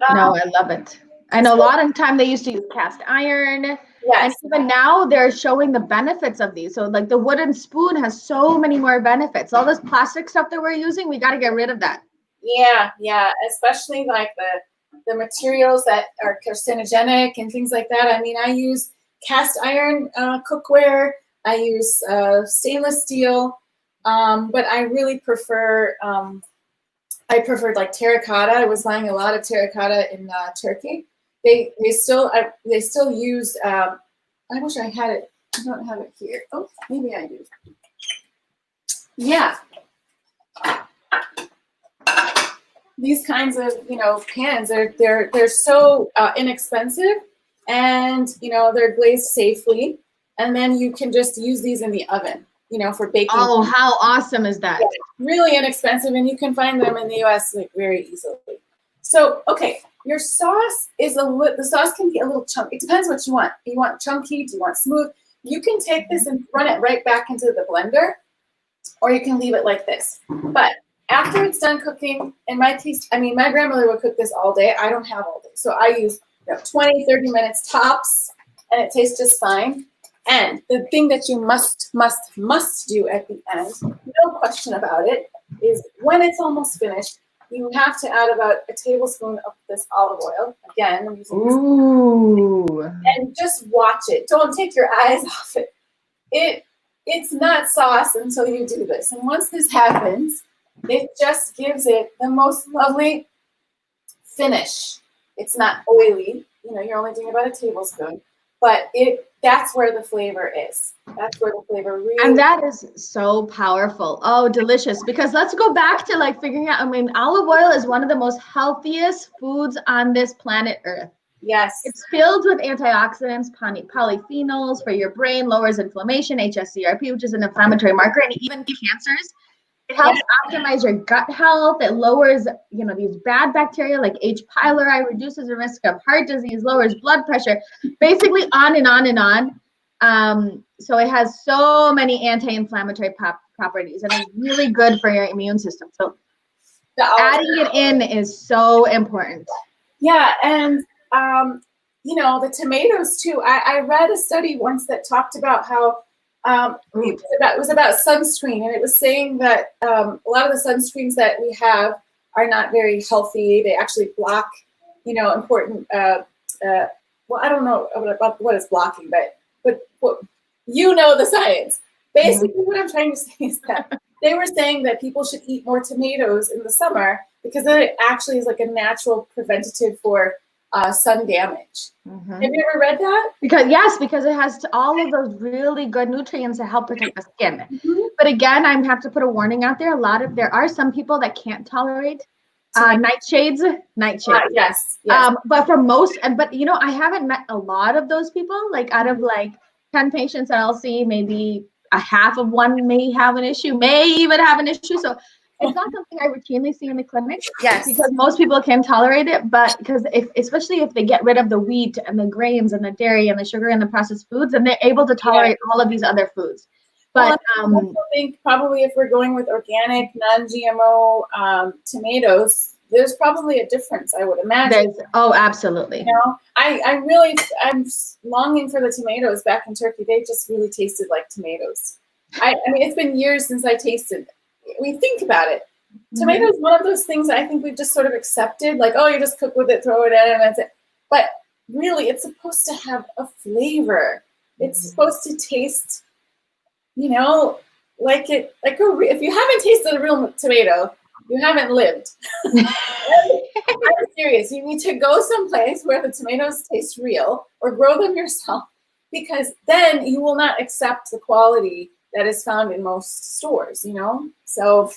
no, I love it. I know a lot of time they used to use cast iron. Yes. And even now they're showing the benefits of these. So like the wooden spoon has so many more benefits. All this plastic stuff that we're using, we got to get rid of that. Yeah. Especially like the materials that are carcinogenic and things like that. I mean, I use cast iron cookware. I use stainless steel, but I really prefer. I preferred like terracotta. I was buying a lot of terracotta in Turkey. They still use. I wish I had it. I don't have it here. Oh, maybe I do. Yeah. These kinds of pans, they're so inexpensive, and they're glazed safely, and then you can just use these in the oven, for baking. Oh, how awesome is that? Yeah, really inexpensive, and you can find them in the US like very easily. So, okay, your sauce the sauce can be a little chunky. It depends what you want. Do you want chunky? Do you want smooth? You can take this and run it right back into the blender, or you can leave it like this. But after it's done cooking, in my case, I mean, my grandmother would cook this all day. I don't have all day. So I use 20, 30 minutes tops, and it tastes just fine. And the thing that you must do at the end, no question about it, is when it's almost finished, you have to add about a tablespoon of this olive oil. Again, I'm using this. Ooh. And just watch it. Don't take your eyes off it. It's not sauce until you do this. And once this happens, it just gives it the most lovely finish. It's not oily. You're only doing about a tablespoon, but that's where the flavor is. That's where the flavor really. And that is so powerful. Oh, delicious. Because let's go back to like figuring out, I mean, olive oil is one of the most healthiest foods on this planet Earth. Yes. It's filled with antioxidants, polyphenols for your brain, lowers inflammation, HSCRP, which is an inflammatory marker, and even cancers. It helps optimize your gut health. It lowers, these bad bacteria like H. pylori, reduces the risk of heart disease, lowers blood pressure, basically on and on and on. So it has so many anti-inflammatory properties, and it's really good for your immune system. So adding it in is so important. Yeah, and the tomatoes too. I read a study once that talked about how it was about sunscreen, and it was saying that a lot of the sunscreens that we have are not very healthy. They actually block, important. Well, I don't know about what it's blocking, but the science. Basically, what I'm trying to say is that they were saying that people should eat more tomatoes in the summer, because then it actually is like a natural preventative for sun damage. Have you ever read that? Because it has all of those really good nutrients to help protect the skin. But again, I have to put a warning out there. There are some people that can't tolerate nightshades. Yes. But for most, I haven't met a lot of those people. Like out of like 10 patients that I'll see, maybe a half of one may have an issue, may even have an issue. So it's not something I routinely see in the clinic. Yes. Because most people can tolerate it, but especially if they get rid of the wheat and the grains and the dairy and the sugar and the processed foods, and they're able to tolerate all of these other foods. But I also think probably if we're going with organic, non-GMO tomatoes, there's probably a difference, I would imagine. Oh, absolutely. You know, I'm longing for the tomatoes back in Turkey. They just really tasted like tomatoes. I mean, it's been years since I tasted. We think about it. Tomato is one of those things that I think we've just sort of accepted. Like, oh, you just cook with it, throw it in, and that's it. But really, it's supposed to have a flavor. It's supposed to taste, you know, if you haven't tasted a real tomato, you haven't lived. I'm serious. You need to go someplace where the tomatoes taste real, or grow them yourself, because then you will not accept the quality that is found in most stores, you know? So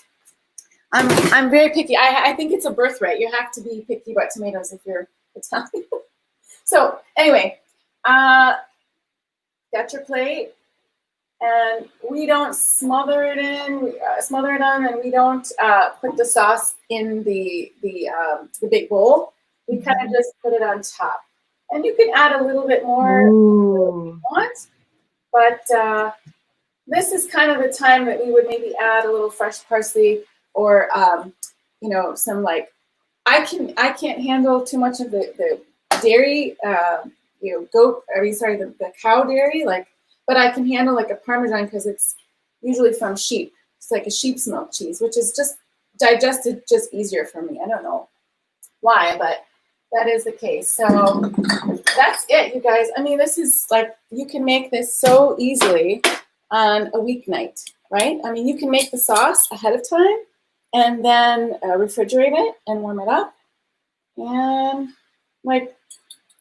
I'm very picky. I think it's a birthright. You have to be picky about tomatoes if you're Italian. So anyway, got your plate. And we don't smother it in. We smother it on, and we don't put the sauce in the big bowl. We kind of just put it on top. And you can add a little bit more if you want. But this is kind of the time that we would maybe add a little fresh parsley, or you know, some like I can't handle too much of the dairy, you know, the cow dairy, like. But I can handle like a Parmesan because it's usually from sheep. It's like a sheep's milk cheese, which is just digested just easier for me. I don't know why, but that is the case. So that's it, you guys. I mean, this is like, you can make this so easily on a weeknight, right? I mean, you can make the sauce ahead of time and then refrigerate it and warm it up. And like,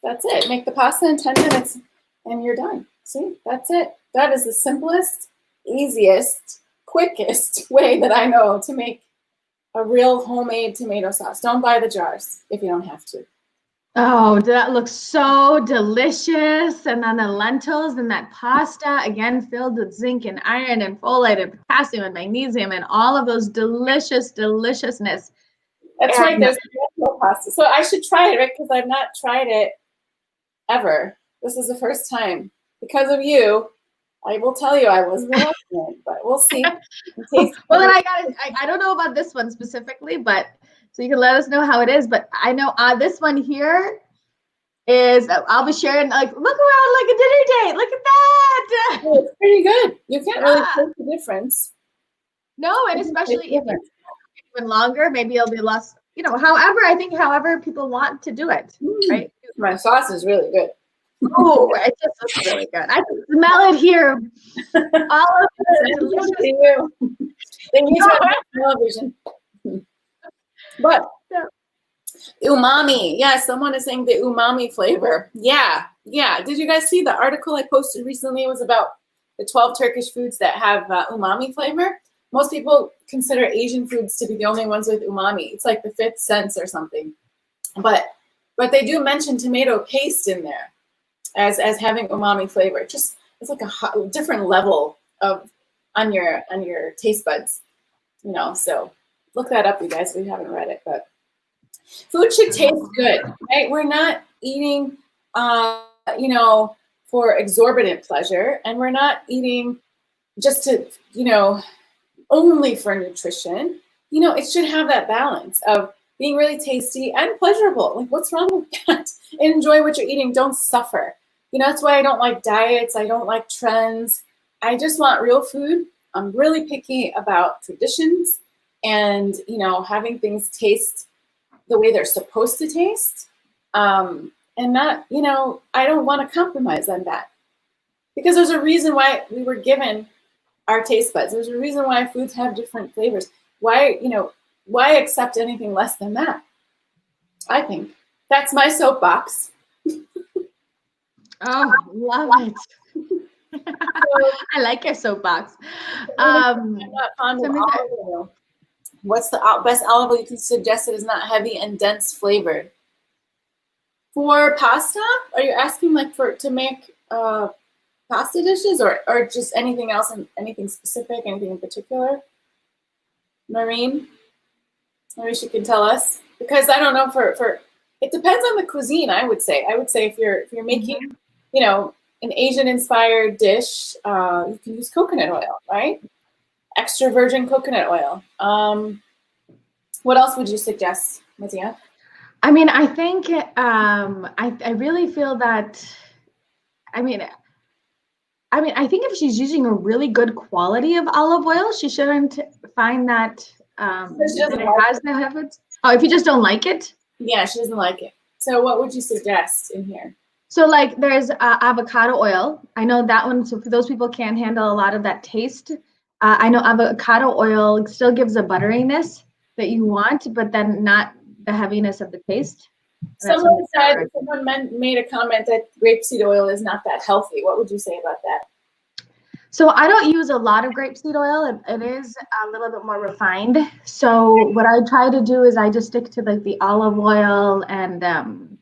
that's it. Make the pasta in 10 minutes and you're done. See, that's it. That is the simplest, easiest, quickest way that I know to make a real homemade tomato sauce. Don't buy the jars if you don't have to. Oh, that looks so delicious. And then the lentils and that pasta, again, filled with zinc and iron and folate and potassium and magnesium and all of those deliciousness. That's right. There's lentil pasta. So I should try it, right? Because I've not tried it ever. This is the first time. Because of you, I will tell you I was reluctant, but we'll see. Well, then I don't know about this one specifically, but so you can let us know how it is. But I know this one here is, I'll be sharing, like, look around like a dinner date. Look at that. Oh, it's pretty good. You can't really taste the difference. No, and especially if it's even longer, maybe it'll be less, you know, however people want to do it, right? My sauce is really good. Oh, it just looks really good. I can smell it here. All of this delicious. They need to have television. But umami, yeah, someone is saying the umami flavor. Yeah. Did you guys see the article I posted recently? It was about the 12 Turkish foods that have umami flavor. Most people consider Asian foods to be the only ones with umami. It's like the fifth sense or something. But they do mention tomato paste in there as having umami flavor. Just, it's like a different level of on your taste buds, you know. So look that up, you guys, if you haven't read it. But food should taste good, right? We're not eating, you know, for exorbitant pleasure, and we're not eating just to, you know, only for nutrition. You know, it should have that balance of being really tasty and pleasurable. Like, what's wrong with that? Enjoy what you're eating. Don't suffer. You know, that's why I don't like diets. I don't like trends. I just want real food. I'm really picky about traditions and, you know, having things taste the way they're supposed to taste. And not, you know, I don't want to compromise on that. Because there's a reason why we were given our taste buds. There's a reason why foods have different flavors. Why, you know, why accept anything less than that? I think. That's my soapbox. Oh, love it. I like your soapbox. I'm not fond of olive oil. What's the best olive oil you can suggest that is not heavy and dense flavored? For pasta? Are you asking like to make pasta dishes or just anything else, and anything specific, anything in particular? Maureen? Maybe she can tell us. Because I don't know, for it depends on the cuisine, I would say. I would say if you're making, you know, an Asian-inspired dish, you can use coconut oil, right? Extra virgin coconut oil. What else would you suggest? Matia? I mean, I think I really feel that. I mean, I think if she's using a really good quality of olive oil, she shouldn't find that She doesn't that it like has the habits. Oh, if you just don't like it. Yeah, she doesn't like it. So what would you suggest in here? So like there's avocado oil. I know that one. So for those people can't handle a lot of that taste, I know avocado oil still gives a butteriness that you want, but then not the heaviness of the taste. And that's Someone when said, made a comment that grapeseed oil is not that healthy. What would you say about that? So I don't use a lot of grapeseed oil. It is a little bit more refined. So what I try to do is I just stick to like the olive oil and the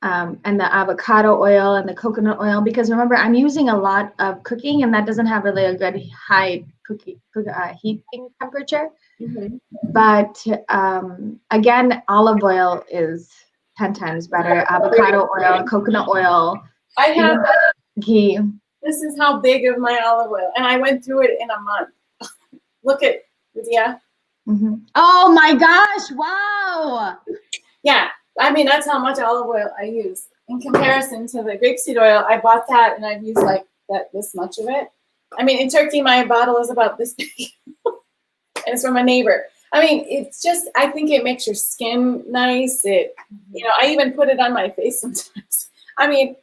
avocado oil and the coconut oil, because remember I'm using a lot of cooking and that doesn't have really a good high heating temperature. Mm-hmm. But again, olive oil is 10 times better. Avocado oil, coconut oil, I have, ghee. this is how big of my olive oil, and I went through it in a month. Look at, yeah. Mm-hmm. Oh my gosh, wow. Yeah, I mean, that's how much olive oil I use. In comparison to the grapeseed oil, I bought that and I've used like this much of it. I mean, in Turkey, my bottle is about this big, and it's from a neighbor. I mean, it's just, I think it makes your skin nice. I even put it on my face sometimes. I mean,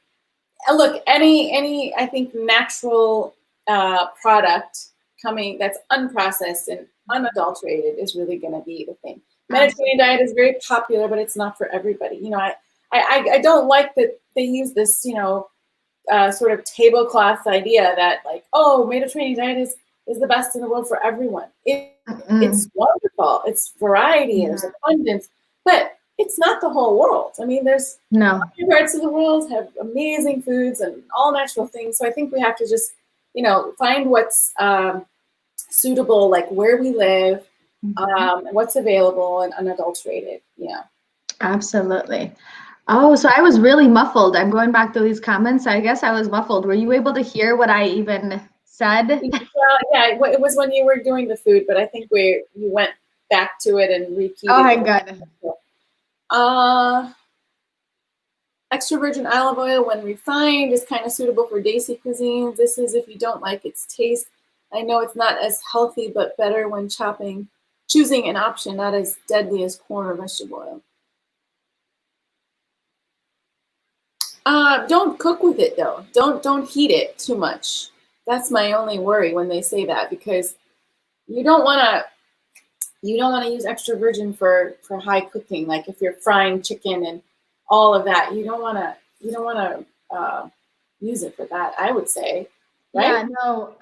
look, any I think natural product coming that's unprocessed and unadulterated is really going to be the thing. Mediterranean diet is very popular, but it's not for everybody. I don't like that they use this, sort of tablecloth idea that like, oh, Mediterranean diet is the best in the world for everyone. It's wonderful. It's variety. There's abundance, but it's not the whole world. I mean, there's parts of the world have amazing foods and all natural things. So I think we have to just, find what's suitable, like where we live, what's available and unadulterated. Yeah. Absolutely. Oh, so I was really muffled. I'm going back to these comments. I guess I was muffled. Were you able to hear what I even said? Well, yeah, it was when you were doing the food, but I think you went back to it and repeated. Oh, my God. Extra virgin olive oil, when refined, is kind of suitable for desi cuisines. This is if you don't like its taste. I know it's not as healthy, but better when choosing an option not as deadly as corn or vegetable oil. Don't cook with it though. Don't heat it too much. That's my only worry when they say that, because you don't want to use extra virgin for high cooking. Like if you're frying chicken and all of that, you don't want to use it for that, I would say. Right? Yeah, no.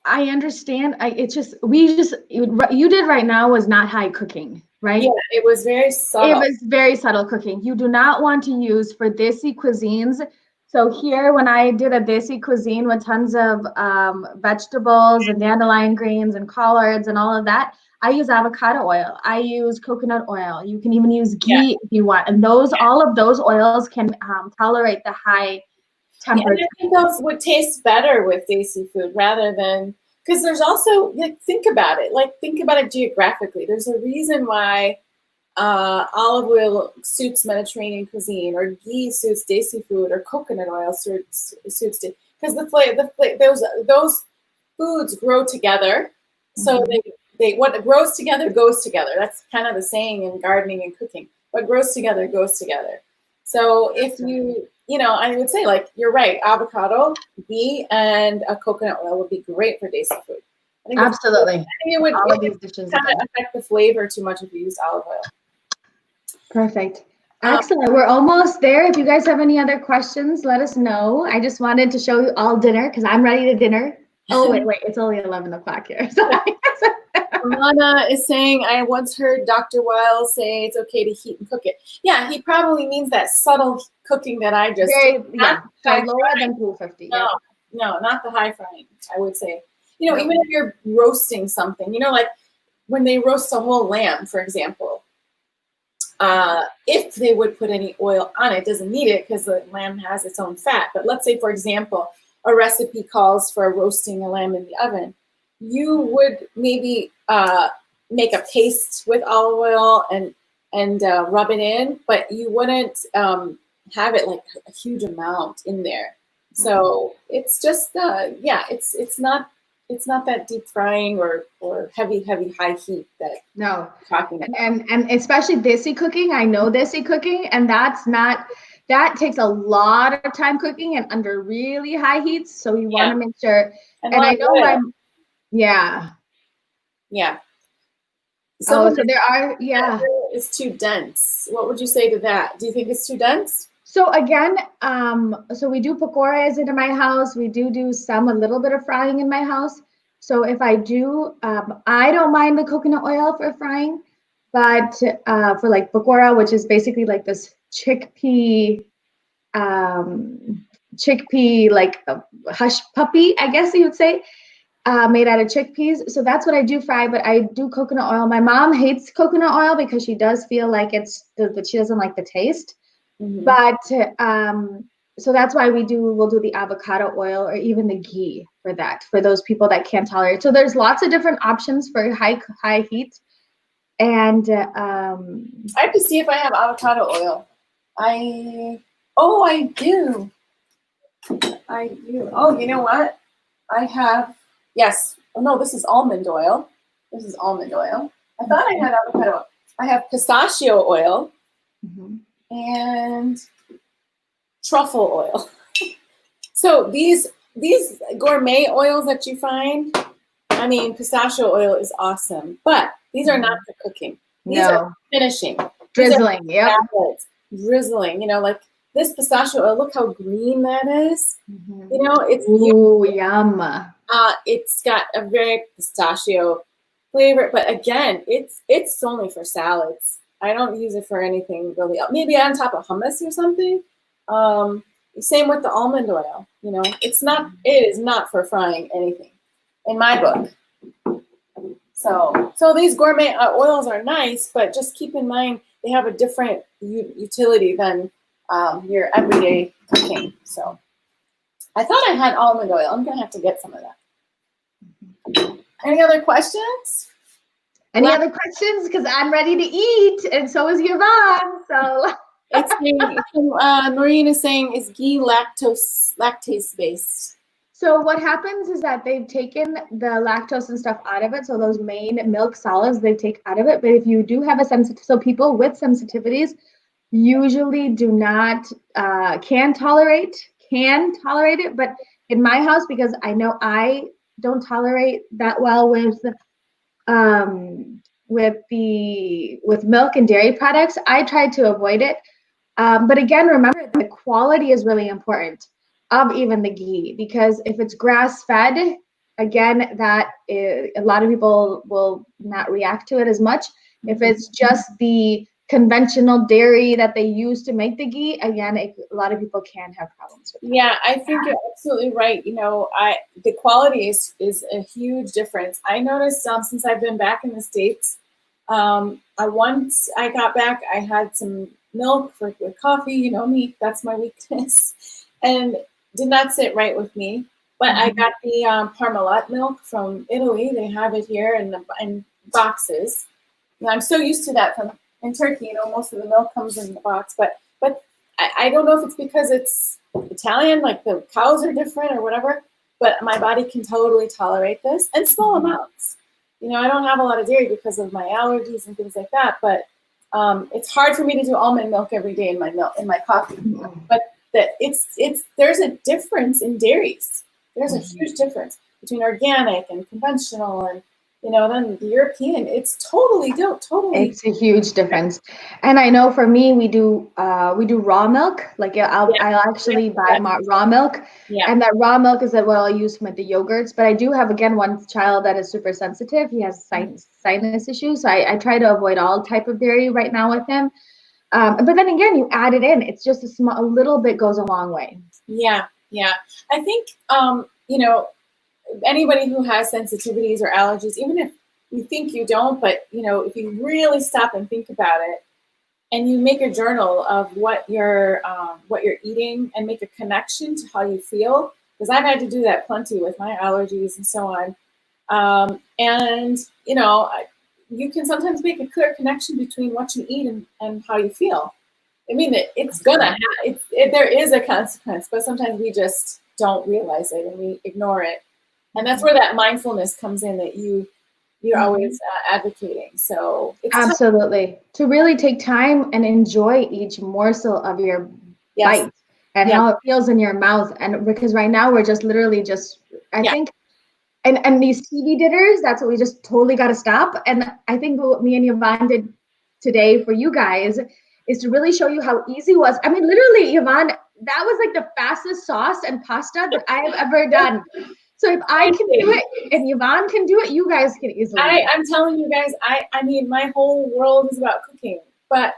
I understand. It's just you did right now was not high cooking, right? Yeah, it was very subtle. It was very subtle cooking. You do not want to use for desi cuisines. So here, when I did a desi cuisine with tons of vegetables and dandelion greens and collards and all of that, I use avocado oil. I use coconut oil. You can even use ghee if you want. And all of those oils can tolerate the high temperature. Yeah, I think those would taste better with desi food rather than, because there's also, think about it geographically. There's a reason why olive oil suits Mediterranean cuisine, or ghee suits desi food, or coconut oil suits because those foods grow together. So what grows together goes together. That's kind of the saying in gardening and cooking. What grows together goes together. So if I would say, like, you're right, avocado, ghee, and a coconut oil would be great for desi food. Absolutely. I think it would all of these dishes kind of affect the flavor too much if you use olive oil. Perfect. Excellent. We're almost there. If you guys have any other questions, let us know. I just wanted to show you all dinner because I'm ready to dinner. Oh, wait. It's only 11 o'clock here. Lana is saying, I once heard Dr. Wiles say it's okay to heat and cook it. Yeah, he probably means that subtle cooking that I just did. So lower than 250. No, not the high frying, I would say. Even if you're roasting something, like when they roast a whole lamb, for example, if they would put any oil on it, doesn't need it because the lamb has its own fat. But let's say, for example, a recipe calls for roasting a lamb in the oven. You would maybe make a paste with olive oil and rub it in, but you wouldn't have it like a huge amount in there. So it's just it's not that deep frying or heavy high heat that No. I'm talking about. And especially desi cooking. I know desi cooking, and that takes a lot of time cooking and under really high heats. So you want to make sure. And I know yeah. So there are, it's too dense. What would you say to that? Do you think it's too dense? So again, so we do pakoras in my house. We do a little bit of frying in my house. So if I do, I don't mind the coconut oil for frying, but for like pakora, which is basically like this chickpea like hush puppy, I guess you would say, made out of chickpeas. So that's what I do fry, but I do coconut oil. My mom hates coconut oil because she does feel like that she doesn't like the taste. Mm-hmm. But so that's why we'll do the avocado oil or even the ghee for that, for those people that can't tolerate. So there's lots of different options for high heat. And I have to see if I have avocado oil. I do. Oh, you know what? I have, yes. Oh no, this is almond oil. I thought I had avocado oil. I have pistachio oil. Mm-hmm. And truffle oil. So these gourmet oils that you find, I mean, pistachio oil is awesome, but these are not for cooking. These are finishing. Drizzling, drizzling. You know, like this pistachio oil. Look how green that is. Mm-hmm. You know, it's yum. It's got a very pistachio flavor, but again, it's only for salads. I don't use it for anything really. Maybe on top of hummus or something. Same with the almond oil. You know, it is not for frying anything, in my book. So these gourmet oils are nice, but just keep in mind they have a different utility than your everyday cooking. So I thought I had almond oil. I'm gonna have to get some of that. Any other questions? Any other questions? Because I'm ready to eat, and so is Yvonne. So Maureen is saying, is ghee lactase based? So what happens is that they've taken the lactose and stuff out of it. So those main milk solids they take out of it. But if you do have so people with sensitivities usually do not can tolerate it. But in my house, because I know I don't tolerate that well with milk and dairy products, I try to avoid it. But again, remember the quality is really important of even the ghee, because if it's grass fed, again, a lot of people will not react to it as much. If it's just the conventional dairy that they use to make the ghee, again, a lot of people can have problems with that. Yeah, I think you're absolutely right. You know, the quality is a huge difference. I noticed since I've been back in the States, once I got back, I had some milk with coffee. You know me, that's my weakness, and did not sit right with me. But I got the Parmalat milk from Italy. They have it here in boxes. You know, I'm so used to that in Turkey. You know, most of the milk comes in the box, but I don't know if it's because it's Italian, like the cows are different or whatever, but my body can totally tolerate this, and small amounts. You know, I don't have a lot of dairy because of my allergies and things like that, but it's hard for me to do almond milk every day in my coffee. But there's a difference in dairies. There's a huge difference between organic and conventional, and you know, then the European. It's totally. It's a huge difference. And I know for me, we do raw milk. Like I'll actually buy raw milk, and that raw milk is what I'll use with the yogurts. But I do have one child that is super sensitive. He has sinus issues, so I try to avoid all type of dairy right now with him. But then again, you add it in. It's just a little bit goes a long way. Yeah. I think you know, anybody who has sensitivities or allergies, even if you think you don't, but you know, if you really stop and think about it, and you make a journal of what you're eating and make a connection to how you feel, because I've had to do that plenty with my allergies and so on. And you know, you can sometimes make a clear connection between what you eat and how you feel. I mean, it's gonna there is a consequence, but sometimes we just don't realize it and we ignore it, and that's where that mindfulness comes in that you're always advocating. So it's absolutely to really take time and enjoy each morsel of your bite and how it feels in your mouth. And because right now we're just literally I think, and these TV dinners, that's what we just totally got to stop. And I think what me and Yvonne did today for you guys is to really show you how easy it was. I mean, literally, Yvonne, that was like the fastest sauce and pasta that I have ever done. So if I can do it and Yvonne can do it, you guys can easily. I'm telling you guys, I mean, my whole world is about cooking, but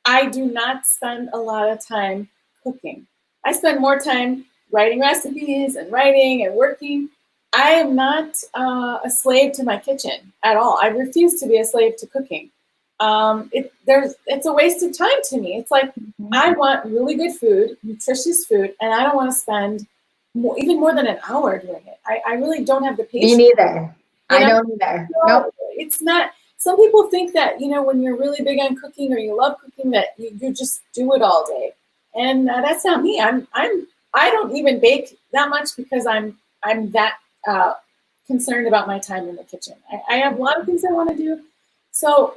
I do not spend a lot of time cooking. I spend more time writing recipes and writing and working. I am not a slave to my kitchen at all. I refuse to be a slave to cooking. It's a waste of time to me. It's like I want really good food, nutritious food, and I don't want to spend even more than an hour doing it. I really don't have the patience. Me neither. I don't either. Nope. It's not. Some people think that, when you're really big on cooking or you love cooking, that you just do it all day, and that's not me. I don't even bake that much because I'm that concerned about my time in the kitchen. I have a lot of things I want to do, so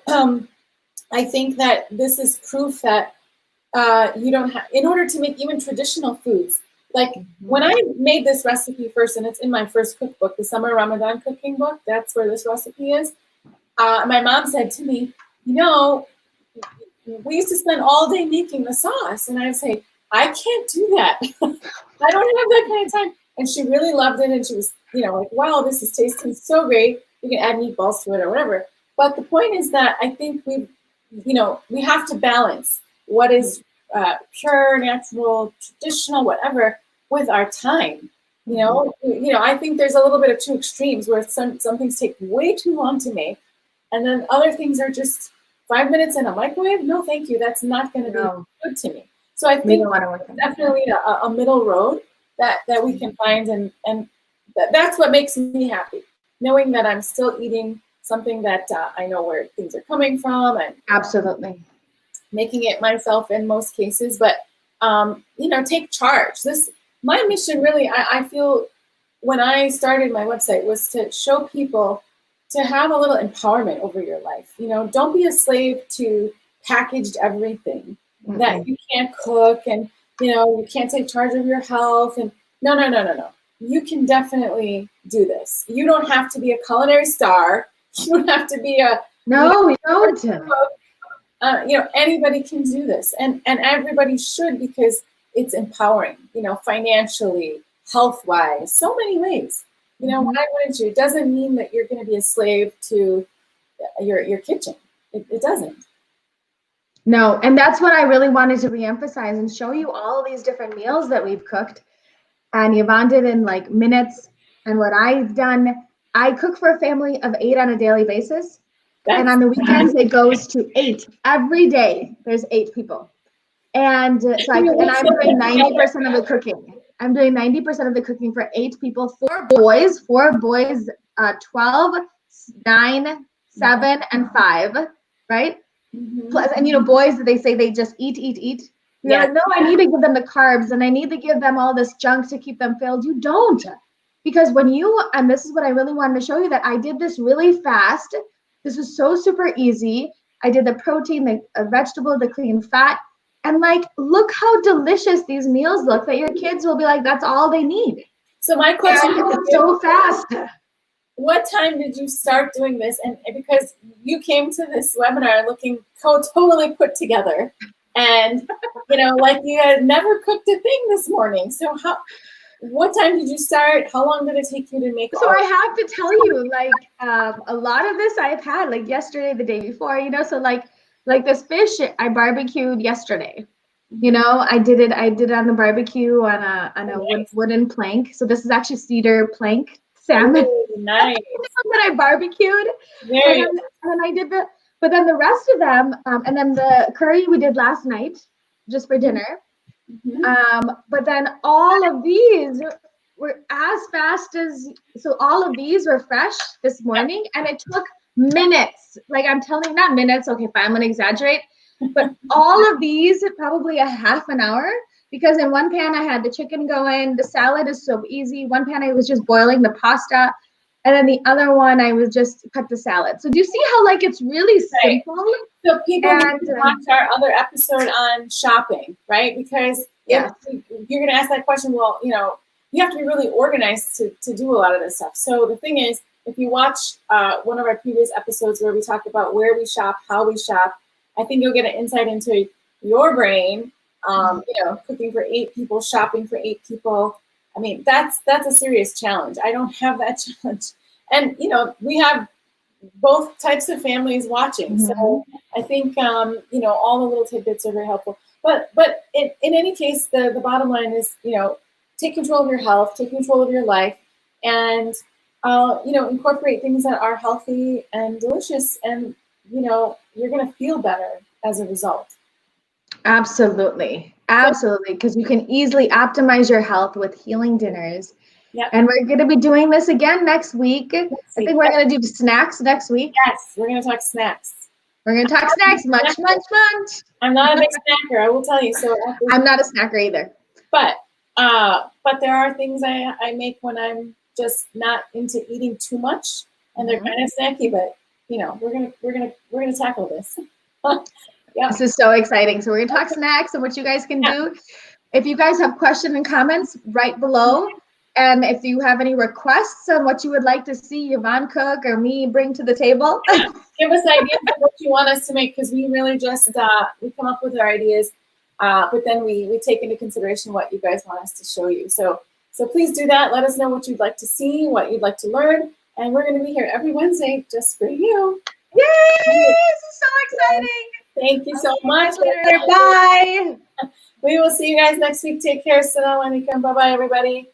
I think that this is proof that you don't have, in order to make even traditional foods. Like when I made this recipe first, and it's in my first cookbook, the Summer Ramadan Cooking Book, that's where this recipe is. My mom said to me, we used to spend all day making the sauce. And I'd say, I can't do that. I don't have that kind of time. And she really loved it. And she was, like, wow, this is tasting so great. You can add meatballs to it or whatever. But the point is that I think we have to balance what is pure, natural, traditional, whatever, with our time. I think there's a little bit of two extremes where some things take way too long to make, and then other things are just 5 minutes in a microwave. No, thank you. That's not going to be good to me. So I think definitely a middle road that we can find, and that's what makes me happy, knowing that I'm still eating something that I know where things are coming from, and absolutely making it myself in most cases. But take charge. My mission really, I feel, when I started my website, was to show people to have a little empowerment over your life. Don't be a slave to packaged everything that you can't cook, and you can't take charge of your health. And no. You can definitely do this. You don't have to be a culinary star. You don't have to be a we don't. Anybody can do this, and everybody should, because it's empowering. Financially, health-wise, so many ways. Why wouldn't you? It doesn't mean that you're going to be a slave to your kitchen. It doesn't. No, and that's what I really wanted to reemphasize and show you all of these different meals that we've cooked. And Yvonne did in like minutes. And what I've done, I cook for a family of 8 on a daily basis. And on the weekends, it goes to 8. Every day, there's 8 people. And so I'm doing 90% of the cooking. I'm doing 90% of the cooking for 8 people, 4 boys, 12, 9, 7, and 5, right? Plus, and boys, they say they just eat. You're like, no, I need to give them the carbs, and I need to give them all this junk to keep them filled. You don't. Because and this is what I really wanted to show you, that I did this really fast. This was so super easy. I did the protein, the vegetable, the clean fat. And look how delicious these meals look, that your kids will be like, that's all they need. So my question is so fast. What time did you start doing this? And because you came to this webinar looking totally put together, and like you had never cooked a thing this morning. So what time did you start? How long did it take you to make? So I have to tell you, a lot of this I've had yesterday, the day before, so like this fish I barbecued yesterday. I did it on the barbecue on a wooden plank. So this is actually cedar plank salmon. Oh, nice. That I barbecued. And then I did but then the rest of them, and then the curry we did last night just for dinner. But then all of these were as fast as, so all of these were fresh this morning, and it took minutes. Like I'm telling you, not minutes. Okay, fine, I'm gonna exaggerate. But all of these, probably a half an hour, because in one pan I had the chicken going. The salad is so easy. One pan I was just boiling the pasta. And then the other one, I was just cut the salad. So do you see how like it's really simple? So people need to watch our other episode on shopping, right? Because if you're going to ask that question, well, you know, you have to be really organized to do a lot of this stuff. So the thing is, if you watch one of our previous episodes where we talked about where we shop, how we shop, I think you'll get an insight into your brain. You know, cooking for 8 people, shopping for 8 people. I mean, that's a serious challenge. I don't have that challenge. And, you know, we have both types of families watching. So I think, you know, all the little tidbits are very helpful. But in any case, the bottom line is, you know, take control of your health, take control of your life, and, you know, incorporate things that are healthy and delicious. And, you know, you're going to feel better as a result. Absolutely. Absolutely. Because you can easily optimize your health with healing dinners. Yep. And we're going to be doing this again next week. I think we're going to do snacks next week. Yes, we're going to talk snacks. We're going to talk snacks. Munch, munch, munch. I'm not a big snacker, I will tell you. So I'm not a snacker either. But there are things I make when I'm just not into eating too much, and they're kind of snacky. But you know, we're gonna tackle this. Yeah. This is so exciting. So we're gonna talk snacks and what you guys can do. If you guys have questions and comments, write below. And if you have any requests on what you would like to see Yvonne cook or me bring to the table, give us ideas of what you want us to make, because we really just we come up with our ideas, but then we take into consideration what you guys want us to show you. So please do that. Let us know what you'd like to see, what you'd like to learn, and we're going to be here every Wednesday just for you. Yay! This is so exciting. Thank you so much. Bye. We will see you guys next week. Take care. Salam alaikum. Bye-bye, everybody.